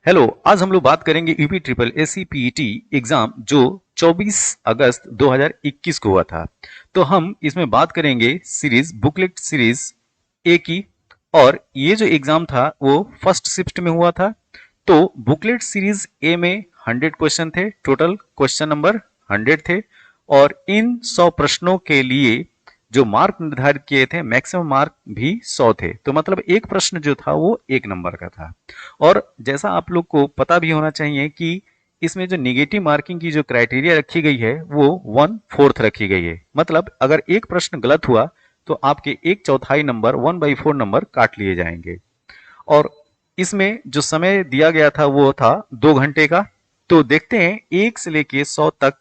Hello, आज हम लोग बात करेंगे UP triple SC PET exam जो 24 अगस्त 2021 को हुआ था। तो हम इसमें बात करेंगे सीरीज बुकलेट सीरीज ए की। और ये जो एग्जाम था वो फर्स्ट शिफ्ट में हुआ था। तो बुकलेट सीरीज ए में 100 क्वेश्चन थे, टोटल क्वेश्चन नंबर 100 थे। और इन 100 प्रश्नों के लिए जो मार्क निर्धारित किए थे, मैक्सिमम मार्क भी 100 थे। तो मतलब एक प्रश्न जो था वो 1 नंबर का था। और जैसा आप लोग को पता भी होना चाहिए कि इसमें जो निगेटिव मार्किंग की जो क्राइटेरिया रखी गई है वो 1/4 रखी गई है। मतलब अगर एक प्रश्न गलत हुआ तो आपके 1/4 नंबर 1/4 नंबर काट लिए जाएंगे। और इसमें जो समय दिया गया था वो था 2 घंटे का। तो देखते हैं 1 से लेके 100 तक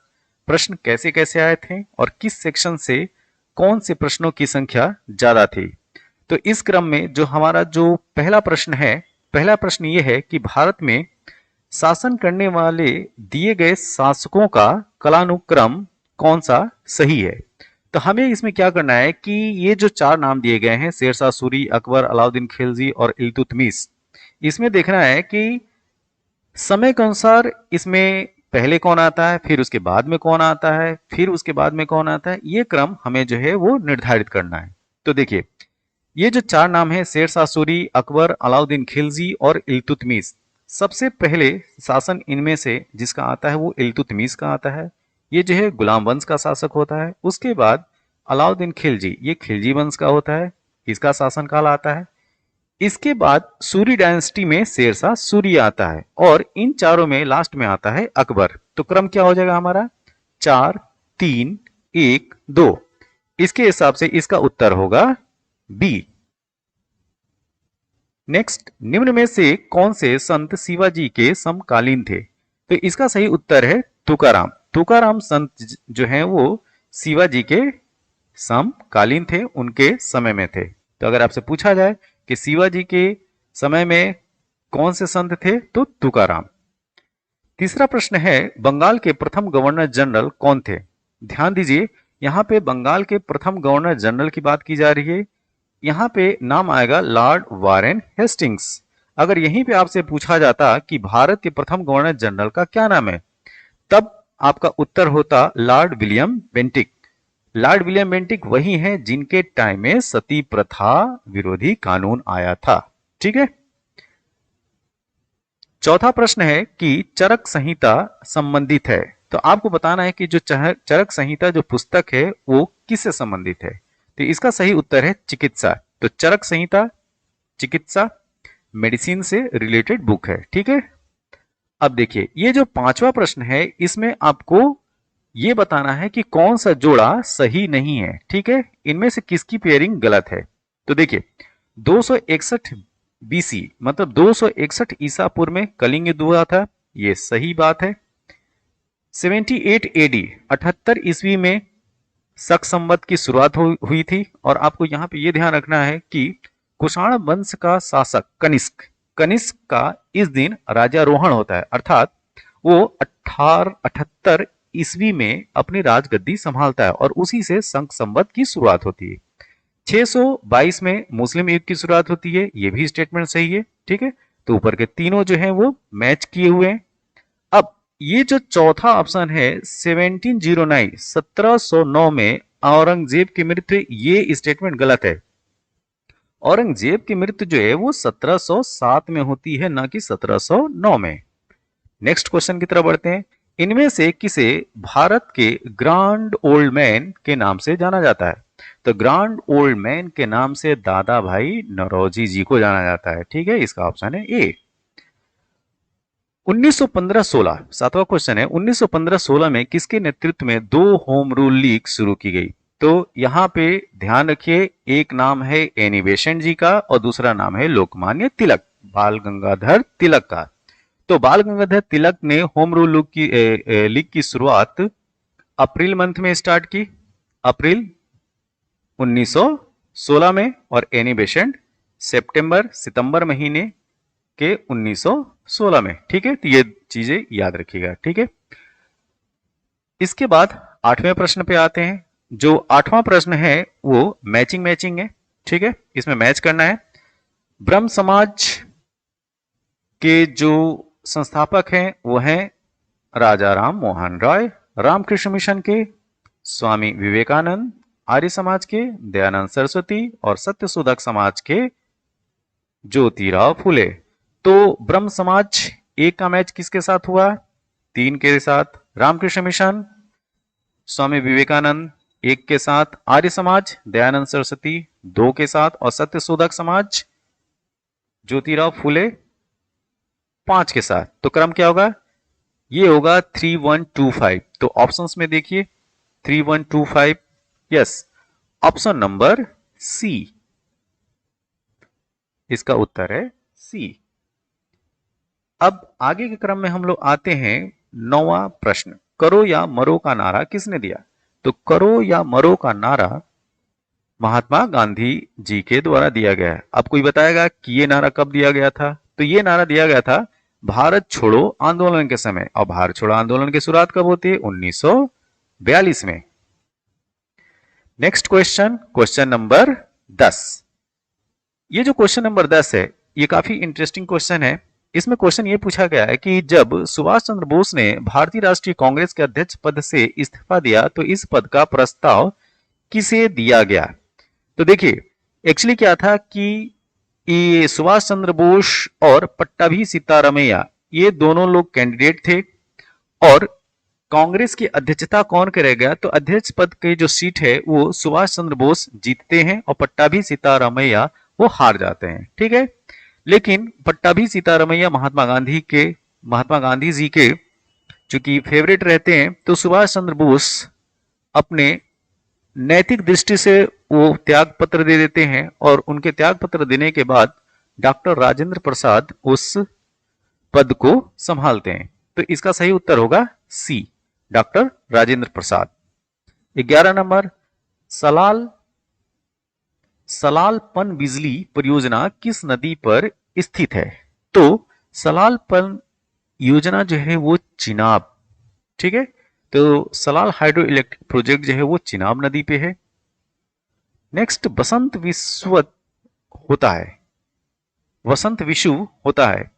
प्रश्न कैसे कैसे आए थे और किस सेक्शन से कौन से प्रश्नों की संख्या ज्यादा थी। तो इस क्रम में जो हमारा जो पहला प्रश्न है, पहला प्रश्न ये है कि भारत में शासन करने वाले दिए गए शासकों का कालानुक्रम कौन सा सही है। तो हमें इसमें क्या करना है कि ये जो 4 नाम दिए गए हैं, शेरशाह सूरी, अकबर, अलाउद्दीन खिलजी और इल्तुतमिश, इसमें देखना है कि समय के अनुसार इसमें पहले कौन आता है, फिर उसके बाद में कौन आता है, फिर उसके बाद में कौन आता है, ये क्रम हमें जो है वो निर्धारित करना है। तो देखिए, ये जो 4 नाम है, शेरशाह सूरी, अकबर, अलाउद्दीन खिलजी और इल्तुतमिश, सबसे पहले शासन इनमें से जिसका आता है वो इल्तुतमिश का आता है। ये जो है गुलाम वंश का शासक होता है। उसके बाद अलाउद्दीन खिलजी, ये खिलजी वंश का होता है, इसका शासनकाल आता है। इसके बाद सूरी डायनेस्टी में शेरशाह सूरी आता है। और इन चारों में लास्ट में आता है अकबर। तो क्रम क्या हो जाएगा हमारा? 4, 3, 1, 2। इसके हिसाब से इसका उत्तर होगा बी। नेक्स्ट, निम्न में से कौन से संत शिवाजी के समकालीन थे? तो इसका सही उत्तर है तुकाराम। तुकाराम संत जो हैं वो शिवाजी के समकालीन थे, उनके समय में थे। तो अगर आपसे पूछा जाए कि शिवाजी के समय में कौन से संत थे, तो तुकाराम। तीसरा प्रश्न है, बंगाल के प्रथम गवर्नर जनरल कौन थे? ध्यान दीजिए, यहां पे बंगाल के प्रथम गवर्नर जनरल की बात की जा रही है। यहां पे नाम आएगा लॉर्ड वारेन हेस्टिंग्स। अगर यहीं पे आपसे पूछा जाता कि भारत के प्रथम गवर्नर जनरल का क्या नाम है, तब आपका उत्तर होता Lord William Bentinck. Lord William Bentinck वही हैं जिनके टाइम में सती प्रथा विरोधी कानून आया था। ठीक है। चौथा प्रश्न है कि चरक संहिता संबंधित है। तो आपको बताना है कि जो चरक संहिता जो पुस्तक है वो किससे संबंधित है। तो इसका सही उत्तर है चिकित्सा। तो चरक संहिता चिकित्सा, मेडिसिन से रिलेटेड बुक है। ठीक है। अब देखिए, ये जो पांचवा प्रश्न है इसमें आपको ये बताना है कि कौन सा जोड़ा सही नहीं है। ठीक है, इनमें से किसकी पेयरिंग गलत है। तो देखिए, 261 बीसी मतलब 261 ईसा पूर्व में कलिंग युद्ध हुआ था, ये सही बात है। 78 एडी 78 ईस्वी में शक संवत की शुरुआत हुई थी। और आपको यहां पे ये ध्यान रखना है कि कुषाण वंश का शासक कनिष्क, कनिष्क का इस दिन राजारोहण होता है। अर्थात वो 1878 ईस्वी में अपनी राजगद्दी संभालता है और उसी से शक संवत की शुरुआत होती है। 622 में मुस्लिम युग की शुरुआत होती है, ये भी स्टेटमेंट सही है। ठीक है, तो ऊपर के तीनों जो है वो मैच किए हुए हैं। अब ये जो चौथा ऑप्शन है 1709 1709 में औरंगजेब की मृत्यु, ये स्टेटमेंट गलत है। औरंगजेब की मृत्यु जो है वो 1707 में होती है, ना कि 1709 में। नेक्स्ट क्वेश्चन की तरफ बढ़ते हैं। इनमें से किसे भारत के ग्रांड ओल्ड मैन के नाम से जाना जाता है? तो ग्रांड ओल्ड मैन के नाम से दादा भाई नौरोजी जी को जाना जाता है। ठीक है, इसका ऑप्शन है ए। 1915-16 सातवां क्वेश्चन है, 1915-16 में किसके नेतृत्व में 2 होम रूल लीग शुरू की गई? तो यहां पे ध्यान रखिए, एक नाम है एनी बेसेंट जी का और दूसरा नाम है लोकमान्य तिलक, बाल गंगाधर तिलक का। तो बाल गंगाधर तिलक ने होम रूल लीग की शुरुआत अप्रैल मंथ में स्टार्ट की, अप्रैल 1916 में। और एनी बेसेंट सितंबर महीने के 1916 में। ठीक है, तो ये चीजें याद रखिएगा। ठीक है, इसके बाद 8वें प्रश्न पे आते हैं। जो 8वां प्रश्न है वो मैचिंग मैचिंग है। ठीक है, इसमें मैच करना है। ब्रह्म समाज के जो संस्थापक हैं वो हैं राजा राम मोहन राय, रामकृष्ण मिशन के स्वामी विवेकानंद, आर्य समाज के दयानंद सरस्वती और सत्यशोधक समाज के ज्योतिराव फुले। तो ब्रह्म समाज एक का मैच किसके साथ हुआ? 3 के साथ। रामकृष्ण मिशन स्वामी विवेकानंद 1 के साथ, आर्य समाज दयानंद सरस्वती 2 के साथ और सत्यशोधक समाज ज्योतिराव फुले 5 के साथ। तो क्रम क्या होगा? ये होगा 3125। तो ऑप्शंस में देखिए 3125, यस, ऑप्शन नंबर सी, इसका उत्तर है सी। अब आगे के क्रम में हम लोग आते हैं 9वां प्रश्न, करो या मरो का नारा किसने दिया? तो करो या मरो का नारा महात्मा गांधी जी के द्वारा दिया गया है। अब कोई बताएगा कि ये नारा कब दिया गया था? तो ये नारा दिया गया था भारत छोड़ो आंदोलन के समय। और भारत छोड़ो आंदोलन की शुरुआत कब होती है? 1942 में। Next question, question number 10। ये जो क्वेश्चन नंबर 10 है ये काफी इंटरेस्टिंग क्वेश्चन है। इसमें क्वेश्चन ये पूछा गया है कि जब सुभाष चंद्र बोस ने भारतीय राष्ट्रीय कांग्रेस के अध्यक्ष पद से इस्तीफा दिया तो इस पद का प्रस्ताव किसे दिया गया? तो देखिए एक्चुअली क्या था कि ये सुभाष चंद्र बोस और पट्टाभी सीतारामैया ये दोनों लोग कैंडिडेट थे और कांग्रेस की अध्यक्षता कौन करेगा? तो अध्यक्ष पद की जो सीट है वो सुभाष चंद्र बोस जीतते हैं और पट्टाभी सीतारामैया वो हार जाते हैं, ठीक है। लेकिन पट्टाभी सीतारामैया महात्मा गांधी जी के चूंकि फेवरेट रहते हैं तो सुभाष चंद्र बोस अपने नैतिक दृष्टि से वो त्याग पत्र दे देते हैं और उनके त्याग पत्र देने के बाद डॉक्टर राजेंद्र प्रसाद उस पद को संभालते हैं। तो इसका सही उत्तर होगा सी, डॉक्टर राजेंद्र प्रसाद। 11 नंबर, सलाल पन बिजली परियोजना किस नदी पर स्थित है? तो सलाल पन योजना जो है वो चिनाब, ठीक है, तो सलाल हाइड्रो इलेक्ट्रिक प्रोजेक्ट जो है वो चिनाब नदी पे है। नेक्स्ट, वसंत विषु होता है।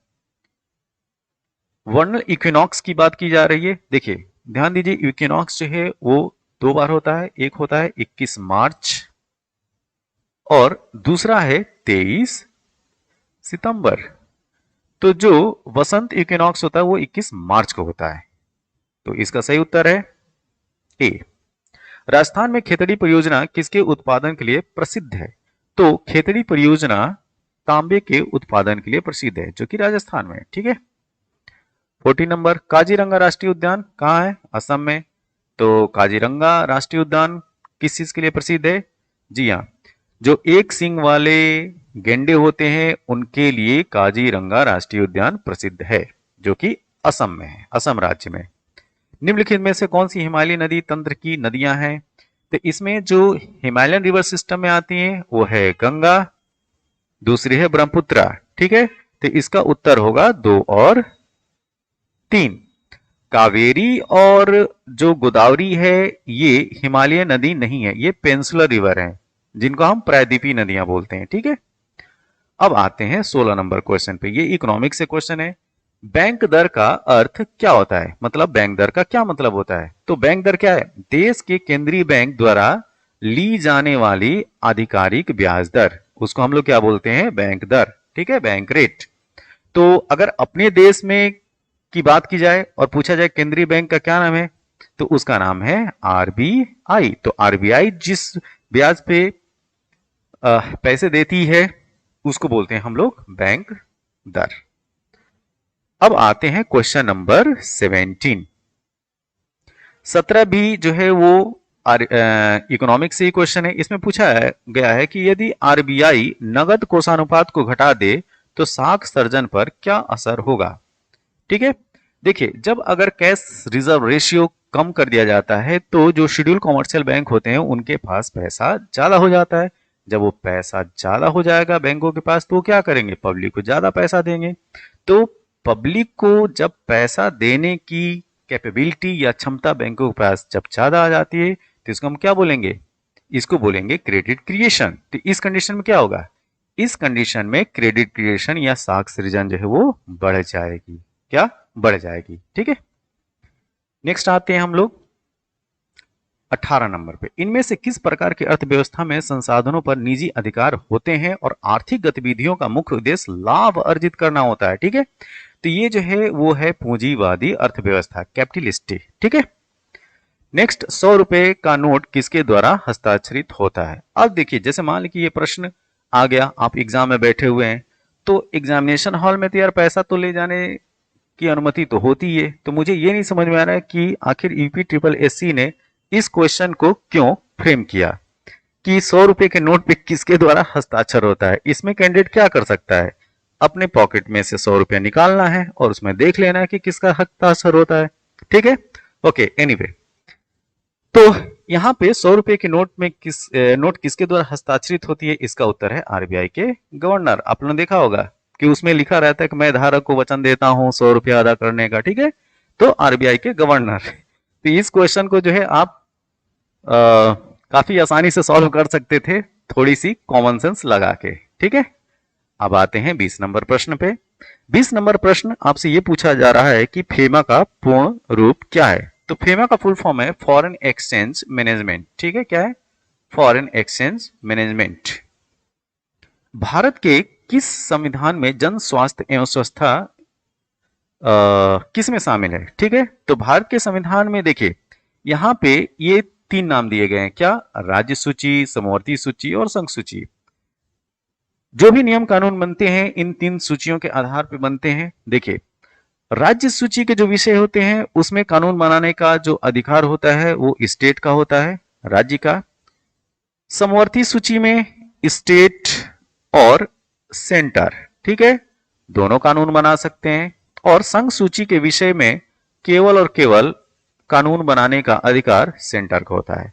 वर्नल इक्विनॉक्स की बात की जा रही है। देखिए ध्यान दीजिए, इक्विनॉक्स जो है वो 2 बार होता है। एक होता है 21 मार्च और दूसरा है 23 सितंबर। तो जो वसंत इक्विनॉक्स होता है वो 21 मार्च को होता है। तो इसका सही उत्तर है ए। राजस्थान में खेतड़ी परियोजना किसके उत्पादन के लिए प्रसिद्ध है? तो खेतड़ी परियोजना तांबे के उत्पादन के लिए प्रसिद्ध है जो कि राजस्थान में है, ठीक है। 14 नंबर, काजीरंगा राष्ट्रीय उद्यान कहाँ है? असम में। तो काजीरंगा राष्ट्रीय उद्यान किस चीज के लिए प्रसिद्ध है? जी हाँ, जो एक सींग वाले गेंडे होते हैं उनके लिए काजीरंगा राष्ट्रीय उद्यान प्रसिद्ध है जो कि असम में है, असम राज्य में। निम्नलिखित में से कौन सी हिमालय नदी तंत्र की नदियां हैं? तो इसमें जो हिमालयन रिवर सिस्टम में आती हैं वो है गंगा, दूसरी है ब्रह्मपुत्र, ठीक है। तो इसका उत्तर होगा 2 और 3। कावेरी और जो गोदावरी है ये हिमालय नदी नहीं है, ये पेंसुलर रिवर है जिनको हम प्रायद्वीपीय नदियां बोलते हैं, ठीक है। अब आते हैं 16 नंबर क्वेश्चन पे। ये इकोनॉमिक्स से क्वेश्चन है। बैंक दर का अर्थ क्या होता है? मतलब बैंक दर का क्या मतलब होता है? तो बैंक दर क्या है? देश के केंद्रीय बैंक द्वारा ली जाने वाली आधिकारिक ब्याज दर, उसको हम लोग क्या बोलते हैं? बैंक दर, ठीक है, बैंक रेट। तो अगर अपने देश में की बात की जाए और पूछा जाए केंद्रीय बैंक का क्या नाम है, तो उसका नाम है आरबीआई। तो आरबीआई जिस ब्याज पे पैसे देती है उसको बोलते हैं हम लोग बैंक दर। अब आते हैं क्वेश्चन नंबर 17। 17 भी जो है वो इकोनॉमिक्स से ही क्वेश्चन है। इसमें पूछा गया है कि यदि आरबीआई नगद कोषानुपात को घटा दे तो साख सर्जन पर क्या असर होगा? ठीक है, देखिए जब अगर कैश रिजर्व रेशियो कम कर दिया जाता है तो जो शेड्यूल कॉमर्शियल बैंक होते हैं उनके पास पैसा ज्यादा हो जाता है। जब वो पैसा ज्यादा हो जाएगा बैंकों के पास तो वो क्या करेंगे? पब्लिक को ज्यादा पैसा देंगे। तो पब्लिक को जब पैसा देने की कैपेबिलिटी या क्षमता बैंकों के पास जब ज्यादा आ जाती है तो इसको हम क्या बोलेंगे? इसको बोलेंगे क्रेडिट क्रिएशन। तो इस कंडीशन में क्या होगा? इस कंडीशन में क्रेडिट क्रिएशन या साख सृजन जो है वो बढ़ जाएगी। क्या बढ़ जाएगी। ठीक है, नेक्स्ट आते हैं हम लोग 18 नंबर पे। इनमें से किस प्रकार की अर्थव्यवस्था में संसाधनों पर निजी अधिकार होते हैं और आर्थिक गतिविधियों का मुख्य उद्देश्य लाभ अर्जित करना होता है। ठीक है, तो ये जो है वो है पूंजीवादी अर्थव्यवस्था, कैपिटलिस्टिक। ठीक है, नेक्स्ट 100 रुपए का नोट किसके द्वारा हस्ताक्षरित होता है। अब देखिए, जैसे मान लीजिए ये प्रश्न आ गया, आप एग्जाम में बैठे हुए हैं, तो एग्जामिनेशन हॉल में तो यार पैसा तो ले जाने की अनुमति तो होती है। तो मुझे ये नहीं समझ में आ रहा है कि आखिर यूपी ट्रिपल एससी ने इस क्वेश्चन को क्यों फ्रेम किया कि 100 रुपए के नोट पे किसके द्वारा हस्ताक्षर होता है। इसमें कैंडिडेट क्या कर सकता है, अपने पॉकेट में से 100 रुपया निकालना है और उसमें देख लेना है कि किसका हस्ताक्षर होता है। ठीक है, ओके, एनीवे, तो यहाँ पे 100 रुपए के नोट में नोट किसके द्वारा हस्ताक्षरित होती है, इसका उत्तर है आरबीआई के गवर्नर। आप लोगों ने देखा होगा कि उसमें लिखा रहता है कि मैं धारक को वचन देता हूं 100 रुपया अदा करने का। ठीक है, तो आरबीआई के गवर्नर। तो इस क्वेश्चन को जो है आप काफी आसानी से सॉल्व कर सकते थे, थोड़ी सी कॉमन सेंस लगा के। ठीक है, अब आते हैं 20 नंबर प्रश्न पे। 20 नंबर प्रश्न आपसे ये पूछा जा रहा है कि फेमा का पूर्ण रूप क्या है। तो फेमा का फुल फॉर्म है फॉरेन एक्सचेंज मैनेजमेंट। ठीक है, क्या है, फॉरेन एक्सचेंज मैनेजमेंट। भारत के किस संविधान में जन स्वास्थ्य एवं स्वच्छता किस में शामिल है। ठीक है, तो भारत के संविधान में देखिए यहां पे ये 3 नाम दिए गए हैं, क्या, राज्य सूची, समवर्ती सूची और संघ सूची। जो भी नियम कानून बनते हैं इन 3 सूचियों के आधार पर बनते हैं। देखिए, राज्य सूची के जो विषय होते हैं उसमें कानून बनाने का जो अधिकार होता है वो स्टेट का होता है, राज्य का। समवर्ती सूची में स्टेट और सेंटर, ठीक है, दोनों कानून बना सकते हैं। और संघ सूची के विषय में केवल और केवल कानून बनाने का अधिकार सेंटर का होता है।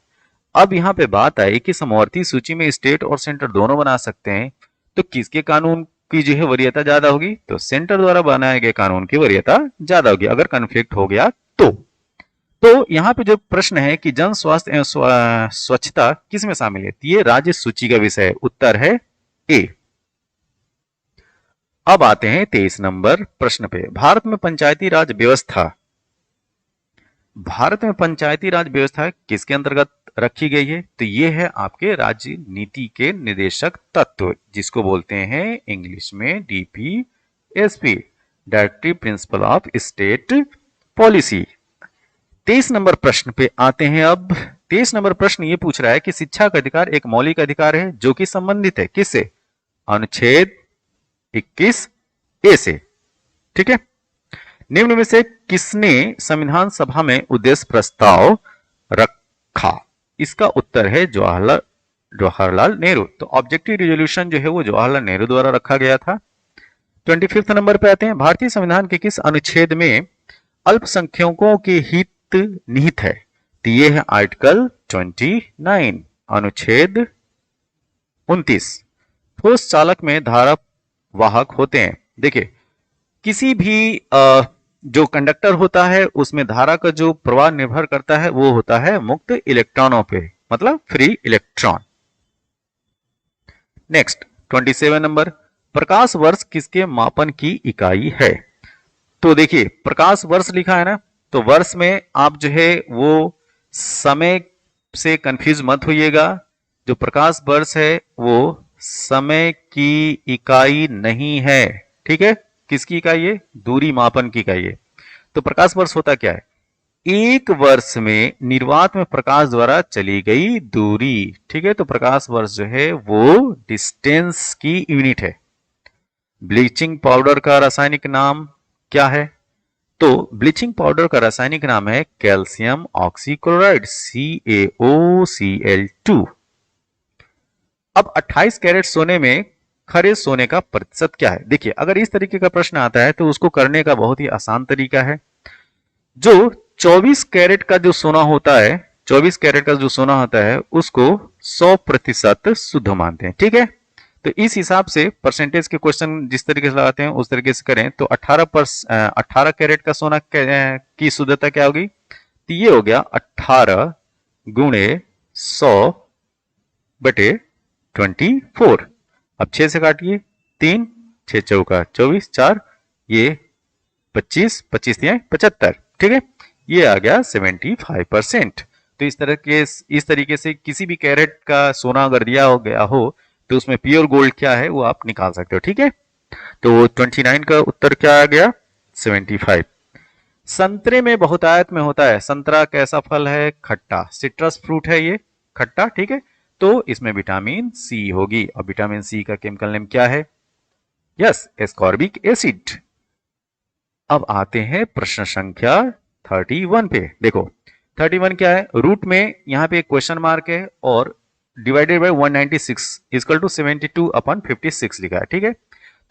अब यहां पे बात आई कि समवर्ती सूची में स्टेट और सेंटर दोनों बना सकते हैं, तो किसके कानून की जो है वरीयता ज्यादा होगी, तो सेंटर द्वारा बनाए गए कानून की वरीयता ज्यादा होगी अगर कन्फ्लिक्ट हो गया तो यहाँ पे जो प्रश्न है कि जन स्वास्थ्य एवं स्वच्छता किस में शामिल है, ये राज्य सूची का विषय है, उत्तर है ए। अब आते हैं 23 नंबर प्रश्न पे। भारत में पंचायती राज व्यवस्था किसके अंतर्गत रखी गई है, तो ये है आपके राज्य नीति के निर्देशक तत्व, जिसको बोलते हैं इंग्लिश में DPSP, directive principle of state policy. 23 number प्रश्न पे आते हैं। अब 23 नंबर प्रश्न ये पूछ रहा है कि शिक्षा का अधिकार एक मौलिक अधिकार है जो कि संबंधित है किससे, अनुच्छेद 21 ए से। ठीक है, निम्न में से किसने संविधान सभा में उद्देश्य प्रस्ताव रखा, इसका उत्तर है जवाहरलाल नेहरू। तो ऑब्जेक्टिव रिजोल्यूशन जो है वो जवाहरलाल नेहरू द्वारा रखा गया था। 25 नंबर पे आते हैं। भारतीय संविधान के किस अनुच्छेद में अल्पसंख्यकों के हित निहित है, तो ये है आर्टिकल 29, अनुच्छेद 29। ठोस चालक में धारा वाहक होते हैं। देखिए, किसी भी जो कंडक्टर होता है उसमें धारा का जो प्रवाह निर्भर करता है वो होता है मुक्त इलेक्ट्रॉनों पे, मतलब फ्री इलेक्ट्रॉन। नेक्स्ट 27 नंबर, प्रकाश वर्ष किसके मापन की इकाई है। तो देखिए, प्रकाश वर्ष लिखा है ना, तो वर्ष में आप जो है वो समय से कंफ्यूज मत होइएगा। जो प्रकाश वर्ष है वो समय की इकाई नहीं है। ठीक है, किसकी इकाई है, दूरी मापन की इकाई है। तो प्रकाश वर्ष होता क्या है, एक वर्ष में निर्वात में प्रकाश द्वारा चली गई दूरी। ठीक है, तो प्रकाश वर्ष जो है वो डिस्टेंस की यूनिट है। ब्लीचिंग पाउडर का रासायनिक नाम क्या है, तो ब्लीचिंग पाउडर का रासायनिक नाम है कैल्शियम ऑक्सीक्लोराइड, CaOCl2। अब 28 कैरेट सोने में खरे सोने का प्रतिशत क्या है। देखिए, अगर इस तरीके का प्रश्न आता है तो उसको करने का बहुत ही आसान तरीका है। जो 24 कैरेट का जो सोना होता है, 24 कैरेट का जो सोना होता है उसको 100% शुद्ध मानते हैं। ठीक है, तो इस हिसाब से परसेंटेज के क्वेश्चन जिस तरीके से लगाते हैं उस तरीके से करें तो 18 कैरेट का सोना की शुद्धता क्या होगी, तो ये हो गया 18 गुणे 100/24। अब 6 से काटिए, 3 6 चौका 24, 4 ये 25, 25 या 75, ठीक है, ये आ गया 75%। तो इस तरीके से किसी भी कैरेट का सोना अगर दिया हो गया हो तो उसमें प्योर गोल्ड क्या है वो आप निकाल सकते हो, ठीक है। तो 29 का उत्तर क्या आ गया? 75। संतरे में बहुतायत में होता है। संतरा कैसा फल है? खट्टा, सिट्रस फ्रूट है ये, खट्टा, ठीक है। तो इसमें विटामिन सी होगी, और विटामिन सी का केमिकल नेम क्या है? Yes, ascorbic acid. अब आते हैं प्रश्न संख्या 31 पे। देखो 31 क्या है? रूट में यहाँ पे एक क्वेश्चन मार्क है और divided by 196 equal to 72 upon 56 लिखा है, ठीक है।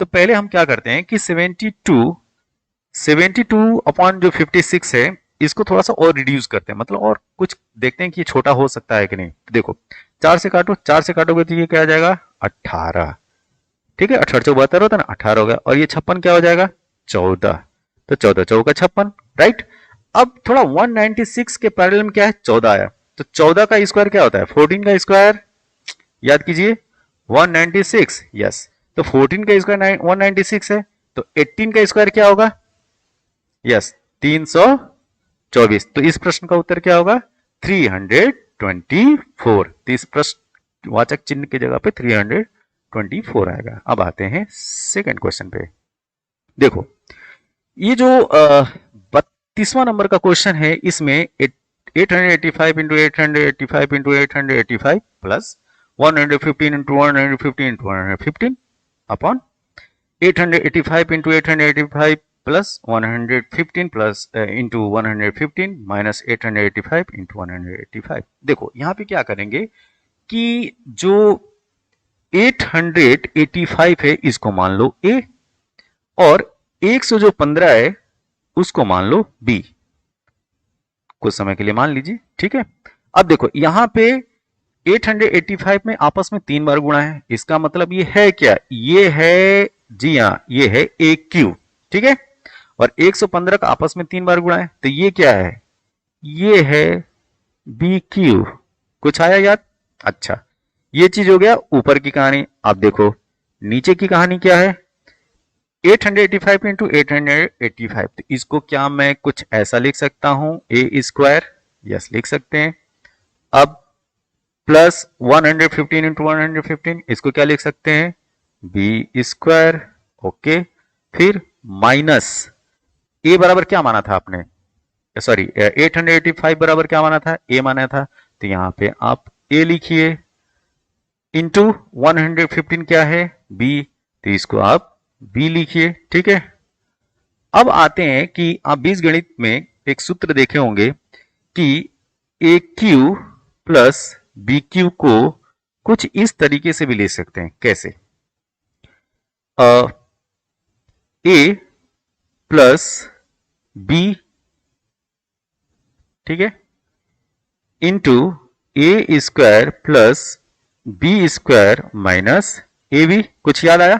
तो पहले हम क्या करते हैं कि 72 अपॉन जो 56 है इसको थोड़ा सा और रिड्यूस करते हैं, मतलब और कुछ देखते हैं कि ये छोटा हो सकता है कि नहीं। देखो 4 से काटो, 4 से काटोगे तो ये क्या आ जाएगा? 18, ठीक है। 18 72 होता है ना, 18 हो गया। और ये 56 क्या हो जाएगा? 14। तो 14 चौका 56, राइट। अब थोड़ा 196 के पैरेलल में क्या है? 14 आया। तो 14 का स्क्वायर क्या होता है? 14 का स्क्वायर, याद कीजिए 196, यस। तो 14 का स्क्वायर 196 है, तो 18 का स्क्वायर क्या होगा? यस 324। तो इस प्रश्न का उत्तर क्या होगा? 324। तो इस प्रश्न वाचक चिन्ह की जगह पे 324 आएगा। अब आते हैं सेकंड क्वेश्चन पे। देखो ये जो 32वां नंबर का क्वेश्चन है, इसमें 885 into 885 into 885 plus 115 into 115 into 115 upon 885 into 885 plus 115 plus into 115 minus 885 into 185। देखो यहाँ पे क्या करेंगे कि जो 885 है इसको मान लो ए, और 115 है उसको मान लो बी। कुछ समय के लिए मान लीजिए, ठीक है। अब देखो यहां पे 885 में आपस में 3 बार गुणा है, इसका मतलब ये है क्या? ये है, जी हाँ, ये है ए क्यू, ठीक है। और 115 का आपस में 3 बार गुणा है, तो ये क्या है? ये है बी क्यू। कुछ आया याद? अच्छा, ये चीज हो गया ऊपर की कहानी। अब देखो नीचे की कहानी क्या है? 885 इंटू 885, तो इसको क्या मैं कुछ ऐसा लिख सकता हूं? ए स्क्वायर, यस लिख सकते हैं। अब प्लस 115 इंटू 115, इसको क्या लिख सकते हैं? B square, okay. फिर माइनस ए बराबर क्या माना था आपने? सॉरी 885 बराबर क्या माना था? ए माना था। तो यहां पे आप ए लिखिए, इंटू 115 क्या है? बी, तो इसको आप बी लिखिए, ठीक है। अब आते हैं कि आप बीजगणित में एक सूत्र देखे होंगे कि ए क्यू प्लस बी क्यू को कुछ इस तरीके से भी ले सकते हैं। कैसे? ए प्लस बी, ठीक है, इंटू ए square plus B square minus ए बी। कुछ याद आया?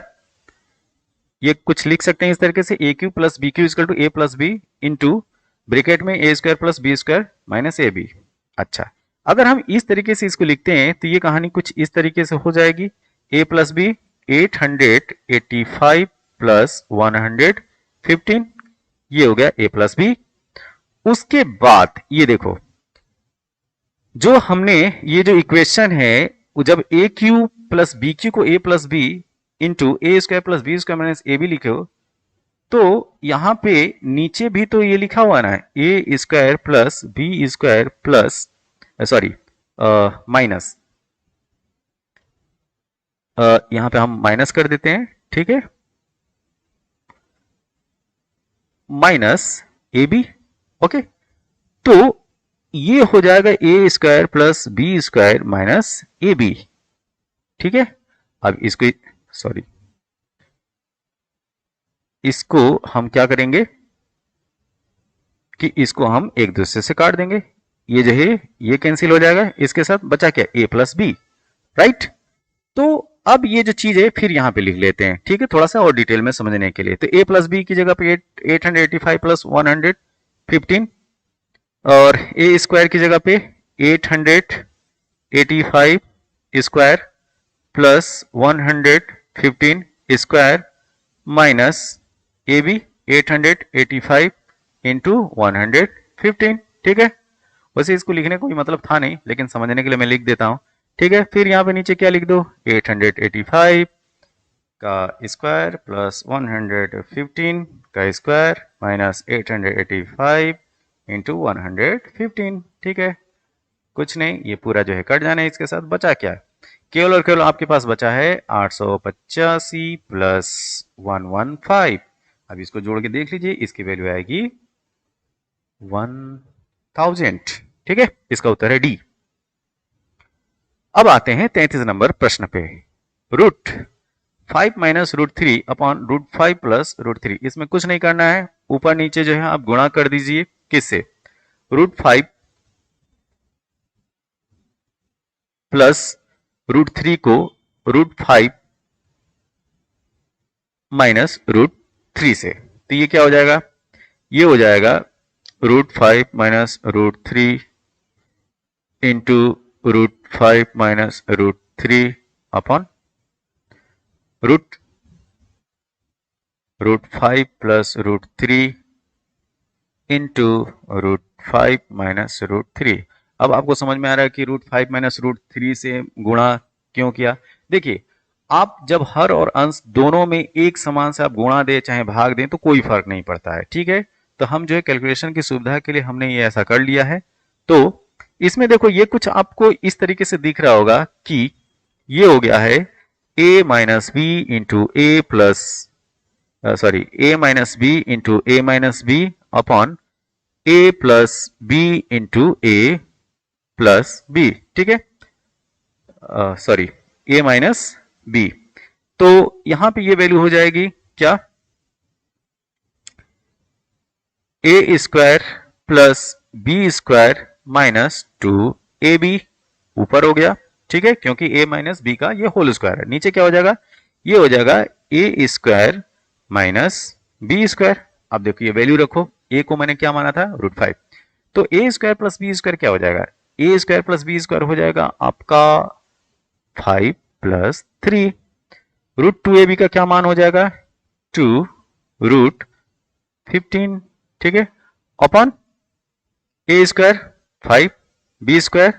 ये कुछ लिख सकते हैं इस तरीके से, A Q plus B Q equal to A plus B into bracket में A square plus B square minus A B. अच्छा, अगर हम इस तरीके से इसको लिखते हैं तो ये कहानी कुछ इस तरीके से हो जाएगी, ए प्लस बी 885 प्लस 115, ये हो गया ए प्लस बी। उसके बाद ये देखो, जो हमने ये जो इक्वेशन है, वो जब A Q plus B Q को A plus B into A square plus B square minus A B लिखे हो, तो यहां पे नीचे भी तो ये लिखा हुआ ना, A square plus B square plus sorry minus, यहां पे हम माइनस कर देते हैं, ठीक है, माइनस ए बी, ओके। तो ये हो जाएगा A square plus B square minus A B, ठीक है। अब इसको, सॉरी, इसको हम क्या करेंगे कि इसको हम एक दूसरे से काट देंगे। ये जो है ये कैंसिल हो जाएगा, इसके साथ बचा क्या? ए प्लस बी, राइट। तो अब ये जो चीज है फिर यहां पे लिख लेते हैं, ठीक है, थोड़ा सा और डिटेल में समझने के लिए। तो ए प्लस बी की जगह पे 885 प्लस 115, और ए स्क्वायर की जगह पे 885 स्क्वायर प्लस 115 स्क्वायर माइनस ए बी, 885 इंटू 115, ठीक है। वैसे इसको लिखने का कोई मतलब था नहीं, लेकिन समझने के लिए मैं लिख देता हूं, ठीक है। फिर यहाँ पे नीचे क्या लिख दो, 885 का स्क्वायर प्लस 115 का स्क्वायर माइनस 885 इंटू 115, ठीक है। कुछ नहीं, ये पूरा जो है कट जाना है, इसके साथ बचा क्या, केवल और केवल आपके पास बचा है 885 प्लस 115। अब इसको जोड़ के देख लीजिए, इसकी वैल्यू आएगी 1000, ठीक है। इसका उत्तर है डी। अब आते हैं 33 नंबर प्रश्न पे। Root 5 minus root 3 upon root 5 plus root 3, इसमें कुछ नहीं करना है, ऊपर नीचे जो है आप गुणा कर दीजिए, किससे, रूट 5 प्लस रूट 3 को रूट 5 माइनस रूट 3 से, तो ये क्या हो जाएगा, ये हो जाएगा root 5 minus root 3 into root 5 minus root 3 upon root 5 plus root 3 into root 5 minus root 3। अब आपको समझ में आ रहा है कि रूट 5 माइनस रूट 3 से गुणा क्यों किया। देखिए, आप जब हर और अंश दोनों में एक समान से आप गुणा दें चाहे भाग दें तो कोई फर्क नहीं पड़ता है, ठीक है। तो हम जो है कैलकुलेशन की सुविधा के लिए हमने ये ऐसा कर लिया है। तो इसमें देखो, ये कुछ आपको इस तरीके से दिख रहा होगा कि ये हो गया है a minus b into a plus sorry a minus b into a minus b upon a plus B into a plus b, ठीक है, सॉरी a माइनस बी। तो यहां पे ये वैल्यू हो जाएगी क्या, A square plus B square minus 2ab, ऊपर हो गया, ठीक है, क्योंकि a माइनस बी का ये होल स्क्वायर है। नीचे क्या हो जाएगा, ये हो जाएगा A square minus B square. अब देखो ये वैल्यू रखो, a को मैंने क्या माना था, रूट 5, तो ए स्क्वायर प्लस बी स्क्वायर क्या हो जाएगा, A square plus B square हो जाएगा आपका 5 प्लस 3, रूट 2ab का क्या मान हो जाएगा, 2 रूट 15, ठीक है, अपॉन ए स्क्वायर 5 बी स्क्वायर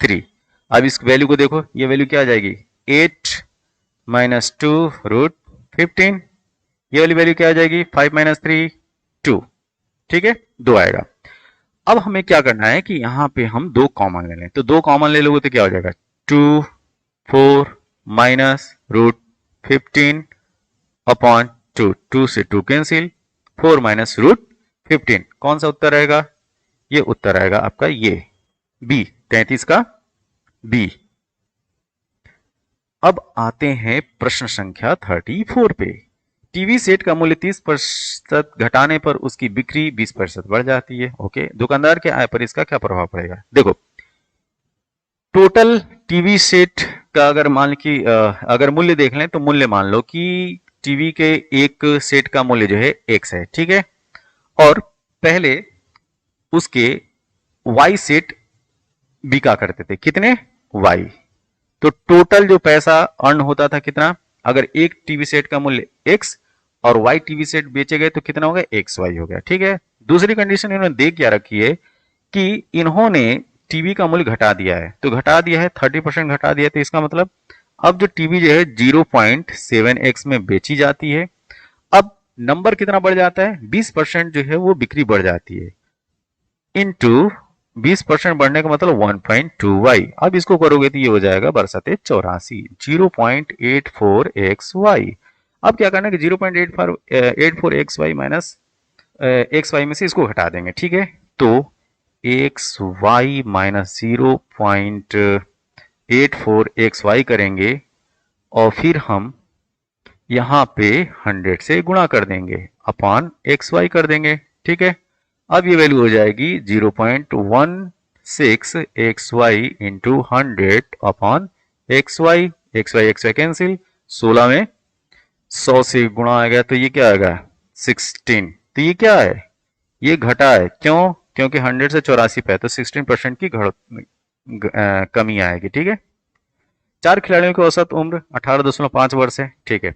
3। अब इस वैल्यू को देखो, ये वैल्यू क्या आ जाएगी, 8 माइनस 2 रूट 15, ये वाली वैल्यू क्या आ जाएगी, 5 माइनस 3 2, ठीक है, 2 आएगा। अब हमें क्या करना है कि यहां पे हम 2 कॉमन ले लें, तो 2 कॉमन ले लोगे तो क्या हो जाएगा, 2 4 माइनस रूट 15 अपॉन 2, 2 से 2 कैंसिल, 4 माइनस रूट 15, कौन सा उत्तर आएगा, ये उत्तर आएगा आपका ये बी, 33 का बी। अब आते हैं प्रश्न संख्या 34 पे। टीवी सेट का मूल्य 30% घटाने पर उसकी बिक्री 20% बढ़ जाती है। ओके, दुकानदार के आय पर इसका क्या प्रभाव पड़ेगा। देखो, टोटल टीवी सेट का अगर मान की अगर मूल्य देख लें तो मूल्य मान लो कि टीवी के एक सेट का मूल्य जो है x है, ठीक है, और पहले उसके y सेट बिका करते थे, कितने, y, तो टोटल जो पैसा अर्न होता था कितना, अगर एक टीवी सेट का मूल्य x और y टीवी सेट बेचे गए तो कितना हो गया, xy हो गया, ठीक है। दूसरी कंडीशन इन्होंने दे क्या रखी है कि इन्होंने टीवी का मूल्य घटा दिया है, तो घटा दिया है 30% घटा दिया है, तो इसका मतलब अब जो टीवी जो है 0.7x में बेची जाती है, अब नंबर कितना बढ़ जाता है, 20% जो है वो बिक्री बढ़ जाती है, इंटू 20% बढ़ने का मतलब 1.2y। अब इसको करोगे तो ये हो जाएगा बरसते 84, 0.84xy। अब क्या करना है कि 0.84xy माइनस xy में से इसको घटा देंगे, ठीक है, तो xy माइनस 0.84xy करेंगे और फिर हम यहां पे 100 से गुणा कर देंगे, अपॉन xy कर देंगे, ठीक है। अब ये वैल्यू हो जाएगी 0.16xy into 100 upon xy, xy cancel, 16 में 100 से गुणा आ गया तो ये क्या आएगा 16, तो ये क्या है, ये घटा है, क्यों, क्योंकि 100 से 84 पे है तो 16% की कमी आएगी, ठीक है। 4 खिलाड़ियों की औसत उम्र 18.5 वर्ष है, ठीक है।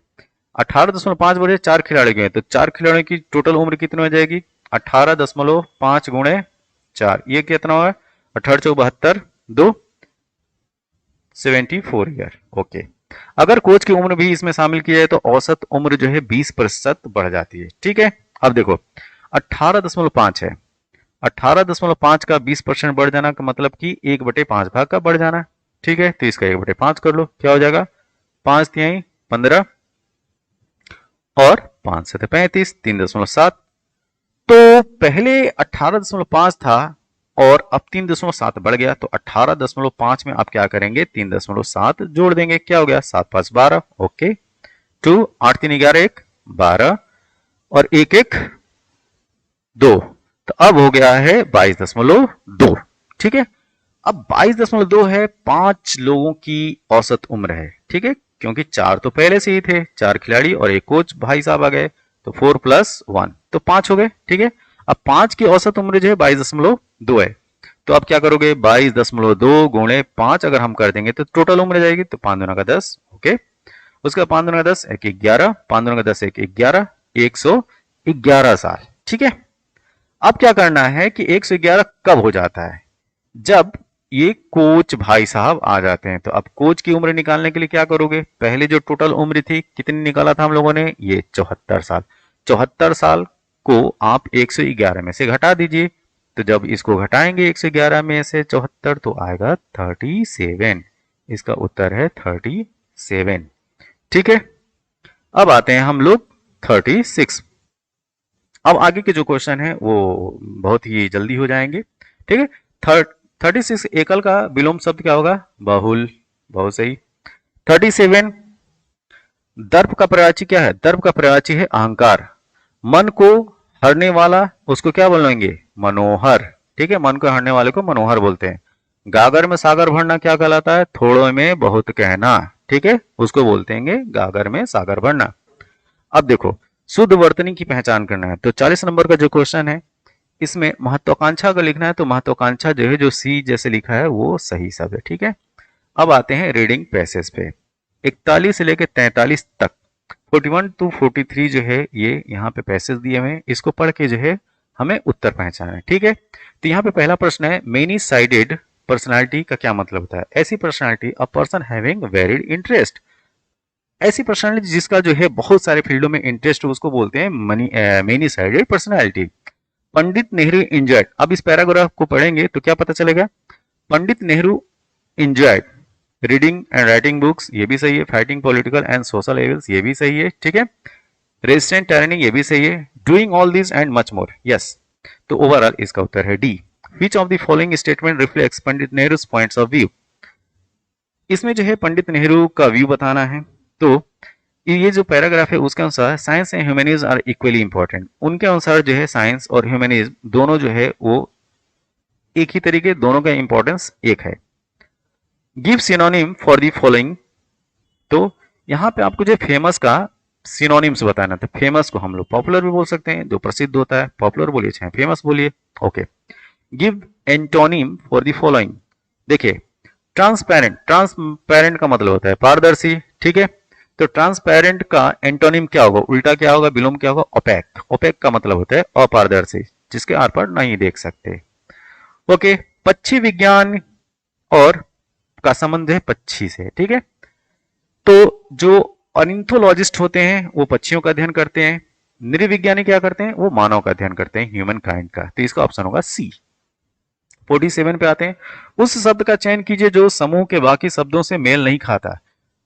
18.5 बजे 4 खिलाड़ी गए तो 4 खिलाड़ियों की टोटल उम्र कितनी हो जाएगी? 18.5 गुणे 4, ये कितना हुआ? 18 2 74 ईयर। ओके, अगर कोच की उम्र भी इसमें शामिल की जाए तो औसत उम्र जो है 20% बढ़ जाती है। ठीक है, अब देखो 18.5 है, 18.5 का 20% बढ़ जाना का मतलब कि 1/5 भाग का बढ़ जाना। ठीक है, तो इसका 1/5 कर लो, क्या हो जाएगा? 5 तिहाई 15 और 5 से 35, 3.7। तो पहले 18.5 था और अब 3.7 बढ़ गया, तो 18.5 में आप क्या करेंगे? 3.7 जोड़ देंगे, क्या हो गया? 7 5 12। ओके, 2 8 3 11 1 12 और 1 1 2, तो अब हो गया है 22.2। ठीक है, अब 22.2 है, 5 लोगों की औसत उम्र है। ठीक है, क्योंकि 4 तो पहले से ही थे, 4 खिलाड़ी और एक कोच भाई साहब आ गए, तो 4 + 1 तो 5 हो गए। ठीक है, अब 5 की औसत उम्र जो है 22.2 है, तो आप क्या करोगे? 22.2 गुणे 5 अगर हम कर देंगे तो टोटल उम्र जाएगी, तो 5 दूना का 10। ओके, उसका 5 दूना का 10 एक 11, 5 दूना का 10 एक 11, 111 साल। ठीक है, अब क्या करना है कि 111 कब हो जाता है? जब ये कोच भाई साहब आ जाते हैं। तो अब कोच की उम्र निकालने के लिए क्या करोगे? पहले जो टोटल उम्र थी कितनी निकाला था हम लोगों ने? ये 74 साल। 74 साल को आप 111 में से घटा दीजिए, तो जब इसको घटाएंगे 111 में से 74 तो आएगा 37। इसका उत्तर है 37। ठीक है, अब आते हैं हम लोग 36। अब आगे के जो क्वेश्चन है वो बहुत ही जल्दी हो जाएंगे। ठीक है, 36 एकल का विलोम शब्द क्या होगा? बहुल, बहुत सही। 37 दर्प का पर्यायवाची क्या है? दर्प का पर्यायवाची है अहंकार। मन को हरने वाला उसको क्या बोलेंगे? मनोहर। ठीक है, मन को हरने वाले को मनोहर बोलते हैं। गागर में सागर भरना क्या कहलाता है? थोड़ों में बहुत कहना। ठीक है, उसको बोलते हैं गागर में सागर भरना। अब देखो, शुद्ध वर्तनी की पहचान करना है, तो 40 नंबर का जो क्वेश्चन है इसमें महत्वाकांक्षा का लिखना है, तो महत्वाकांक्षा जो है जो सी जैसे लिखा है वो सही सब है। ठीक है, अब आते हैं रीडिंग पैसेज पे। 41 से लेकर 43 तक 41 to 43 जो है ये यहाँ पे पैसेज दिए हुए हैं, इसको पढ़ के जो है हमें उत्तर पहचाना है। ठीक है, तो यहाँ पे पहला प्रश्न है, मेनी साइडेड पर्सनालिटी का क्या मतलब होता है? ऐसी personality, a person having varied interest. ऐसी पर्सनालिटी जिसका जो है बहुत सारे फील्डों में इंटरेस्ट हो उसको बोलते हैं many sided personality. Pandit Nehru enjoyed, अब इस पैराग्राफ को पढ़ेंगे तो क्या पता चलेगा? Pandit Nehru enjoyed reading and writing books, ये भी सही है। Fighting political and social evils, ये भी सही है। ठीक है, रेजिस्टेंट टायरनिंग, ये भी सही है। Doing all this and much more, yes. तो ओवरऑल इसका उत्तर है D. Which of the following statement reflects Pandit Nehru points of view. इसमें जो है पंडित नेहरू का व्यू बताना है। तो ये जो पैराग्राफ है उसके अनुसार science and humanism are equally important. उनके अनुसार जो है साइंस और ह्यूमैनिज्म दोनों जो है वो एक ही तरीके, दोनों का इंपॉर्टेंस एक है। Give synonym for the following, तो यहाँ पे आपको जो फेमस का सिनोनिम्स बताना, तो फेमस को हम लोग पॉपुलर भी बोल सकते हैं, जो प्रसिद्ध होता है पॉपुलर बोलिए चाहे फेमस बोलिए। Okay, give antonym for the following. देखिए, ट्रांसपेरेंट, ट्रांसपेरेंट का मतलब होता है पारदर्शी। ठीक है, तो ट्रांसपेरेंट का एंटोनिम क्या होगा? उल्टा क्या होगा? विलोम क्या होगा? ओपेक। ओपेक का मतलब होता है अपारदर्शी, जिसके आर पार नहीं देख सकते। ओके, पक्षी विज्ञान और का संबंध है पक्षी से। ठीक है, तो जो ऑर्निथोलॉजिस्ट होते हैं वो पक्षियों का अध्ययन करते हैं, नृविज्ञानी क्या करते हैं? वो मानव का अध्ययन करते हैं, ह्यूमन काइंड का। तो इसका ऑप्शन होगा सी। 47 पे आते हैं, उस शब्द का चयन कीजिए जो समूह के बाकी शब्दों से मेल नहीं खाता।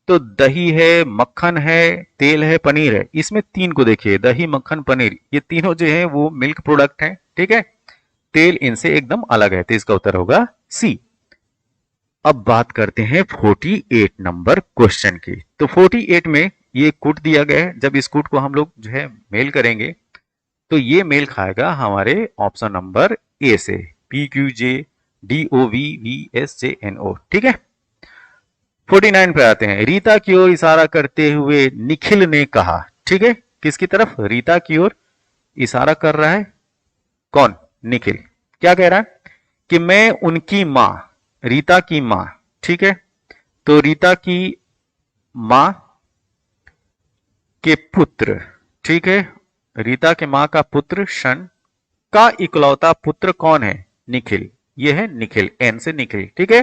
तो दही है, मक्खन है, तेल है, पनीर है। इसमें तीन को देखिए, दही, मक्खन, पनीर, ये तीनों जो है वो मिल्क प्रोडक्ट हैं। ठीक है, तेल इनसे एकदम अलग है, तो इसका उत्तर होगा सी। अब बात करते हैं 48 नंबर क्वेश्चन की। तो 48 में ये कूट दिया गया है, जब इस कूट को हम लोग जो है मेल करेंगे तो ये मेल खाएगा हमारे ऑप्शन नंबर ए से, PQJDOVVSJNO। ठीक है, 49 पे आते हैं, रीता की ओर इशारा करते हुए निखिल ने कहा। ठीक है, किसकी तरफ? रीता की ओर इशारा कर रहा है कौन? निखिल। क्या कह रहा है? कि मैं उनकी मां, रीता की मां। ठीक है, तो रीता की मां के पुत्र, ठीक है, रीता के मां का पुत्र शन का इकलौता पुत्र कौन है? निखिल। ये है निखिल, एन से निखिल, ठीक है।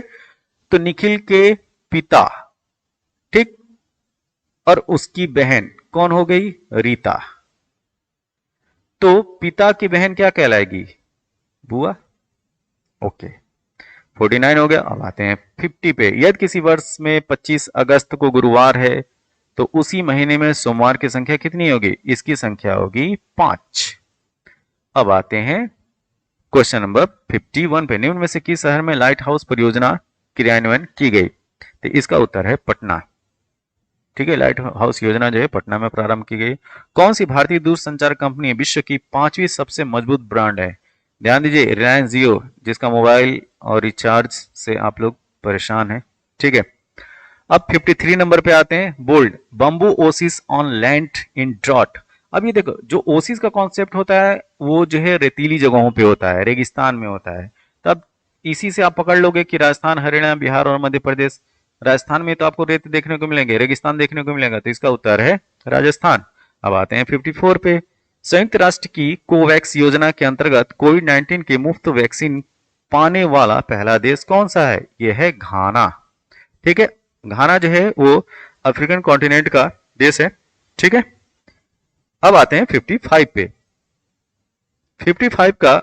तो निखिल के पिता, ठीक, और उसकी बहन कौन हो गई? रीता। तो पिता की बहन क्या कहलाएगी? बुआ। ओके, 49 हो गया। अब आते हैं 50 पे। यदि किसी वर्ष में 25 अगस्त को गुरुवार है तो उसी महीने में सोमवार की संख्या कितनी होगी? इसकी संख्या होगी 5। अब आते हैं क्वेश्चन नंबर 51 पे। निम्न में से किस शहर में लाइट हाउस परियोजना क्रियान्वयन की गई? तो इसका उत्तर है पटना, ठीक है। लाइट हाउस योजना जो है पटना में प्रारंभ की गई। कौन सी भारतीय दूरसंचार कंपनी विश्व की 5वीं सबसे मजबूत ब्रांड है? ध्यान दीजिए, रिलायंस जियो, जिसका मोबाइल और रिचार्ज से आप लोग परेशान हैं, ठीक है। अब 53 नंबर पे आते हैं। Bold, bamboo oasis on land in drought. अब ये देखो, जो ओसिस का कॉन्सेप्ट होता है वो जो है रेतीली जगहों पे होता है, रेगिस्तान में होता है। तब इसी से आप पकड़ लोगे कि राजस्थान, हरियाणा, बिहार और मध्य प्रदेश। राजस्थान में तो आपको रेत देखने को मिलेंगे, रेगिस्तान देखने को मिलेगा, तो इसका उत्तर है राजस्थान। अब आते हैं 54 पे। संयुक्त राष्ट्र की कोवैक्स योजना के अंतर्गत कोविड 19 की मुफ्त वैक्सीन पाने वाला पहला देश कौन सा है? यह है घाना, ठीक है। घाना जो है वो अफ्रीकन कॉन्टिनेंट का देश है, ठीक है। अब आते हैं 55 पे। 55 का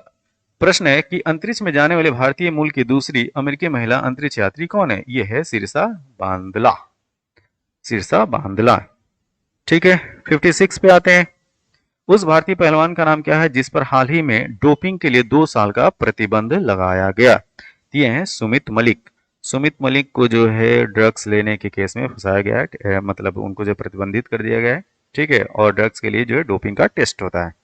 प्रश्न है कि अंतरिक्ष में जाने वाले भारतीय मूल की दूसरी अमेरिकी महिला अंतरिक्ष यात्री कौन है? यह है सिरसा बांदला, सिरसा बांदला, ठीक है। 56 पे आते हैं। उस भारतीय पहलवान का नाम क्या है जिस पर हाल ही में डोपिंग के लिए 2 साल का प्रतिबंध लगाया गया? ये हैं सुमित मलिक। सुमित मलिक को जो है ड्रग्स लेने के केस में फंसाया गया है, मतलब उनको जो प्रतिबंधित कर दिया गया है, ठीक है। और ड्रग्स के लिए जो है डोपिंग का टेस्ट होता है।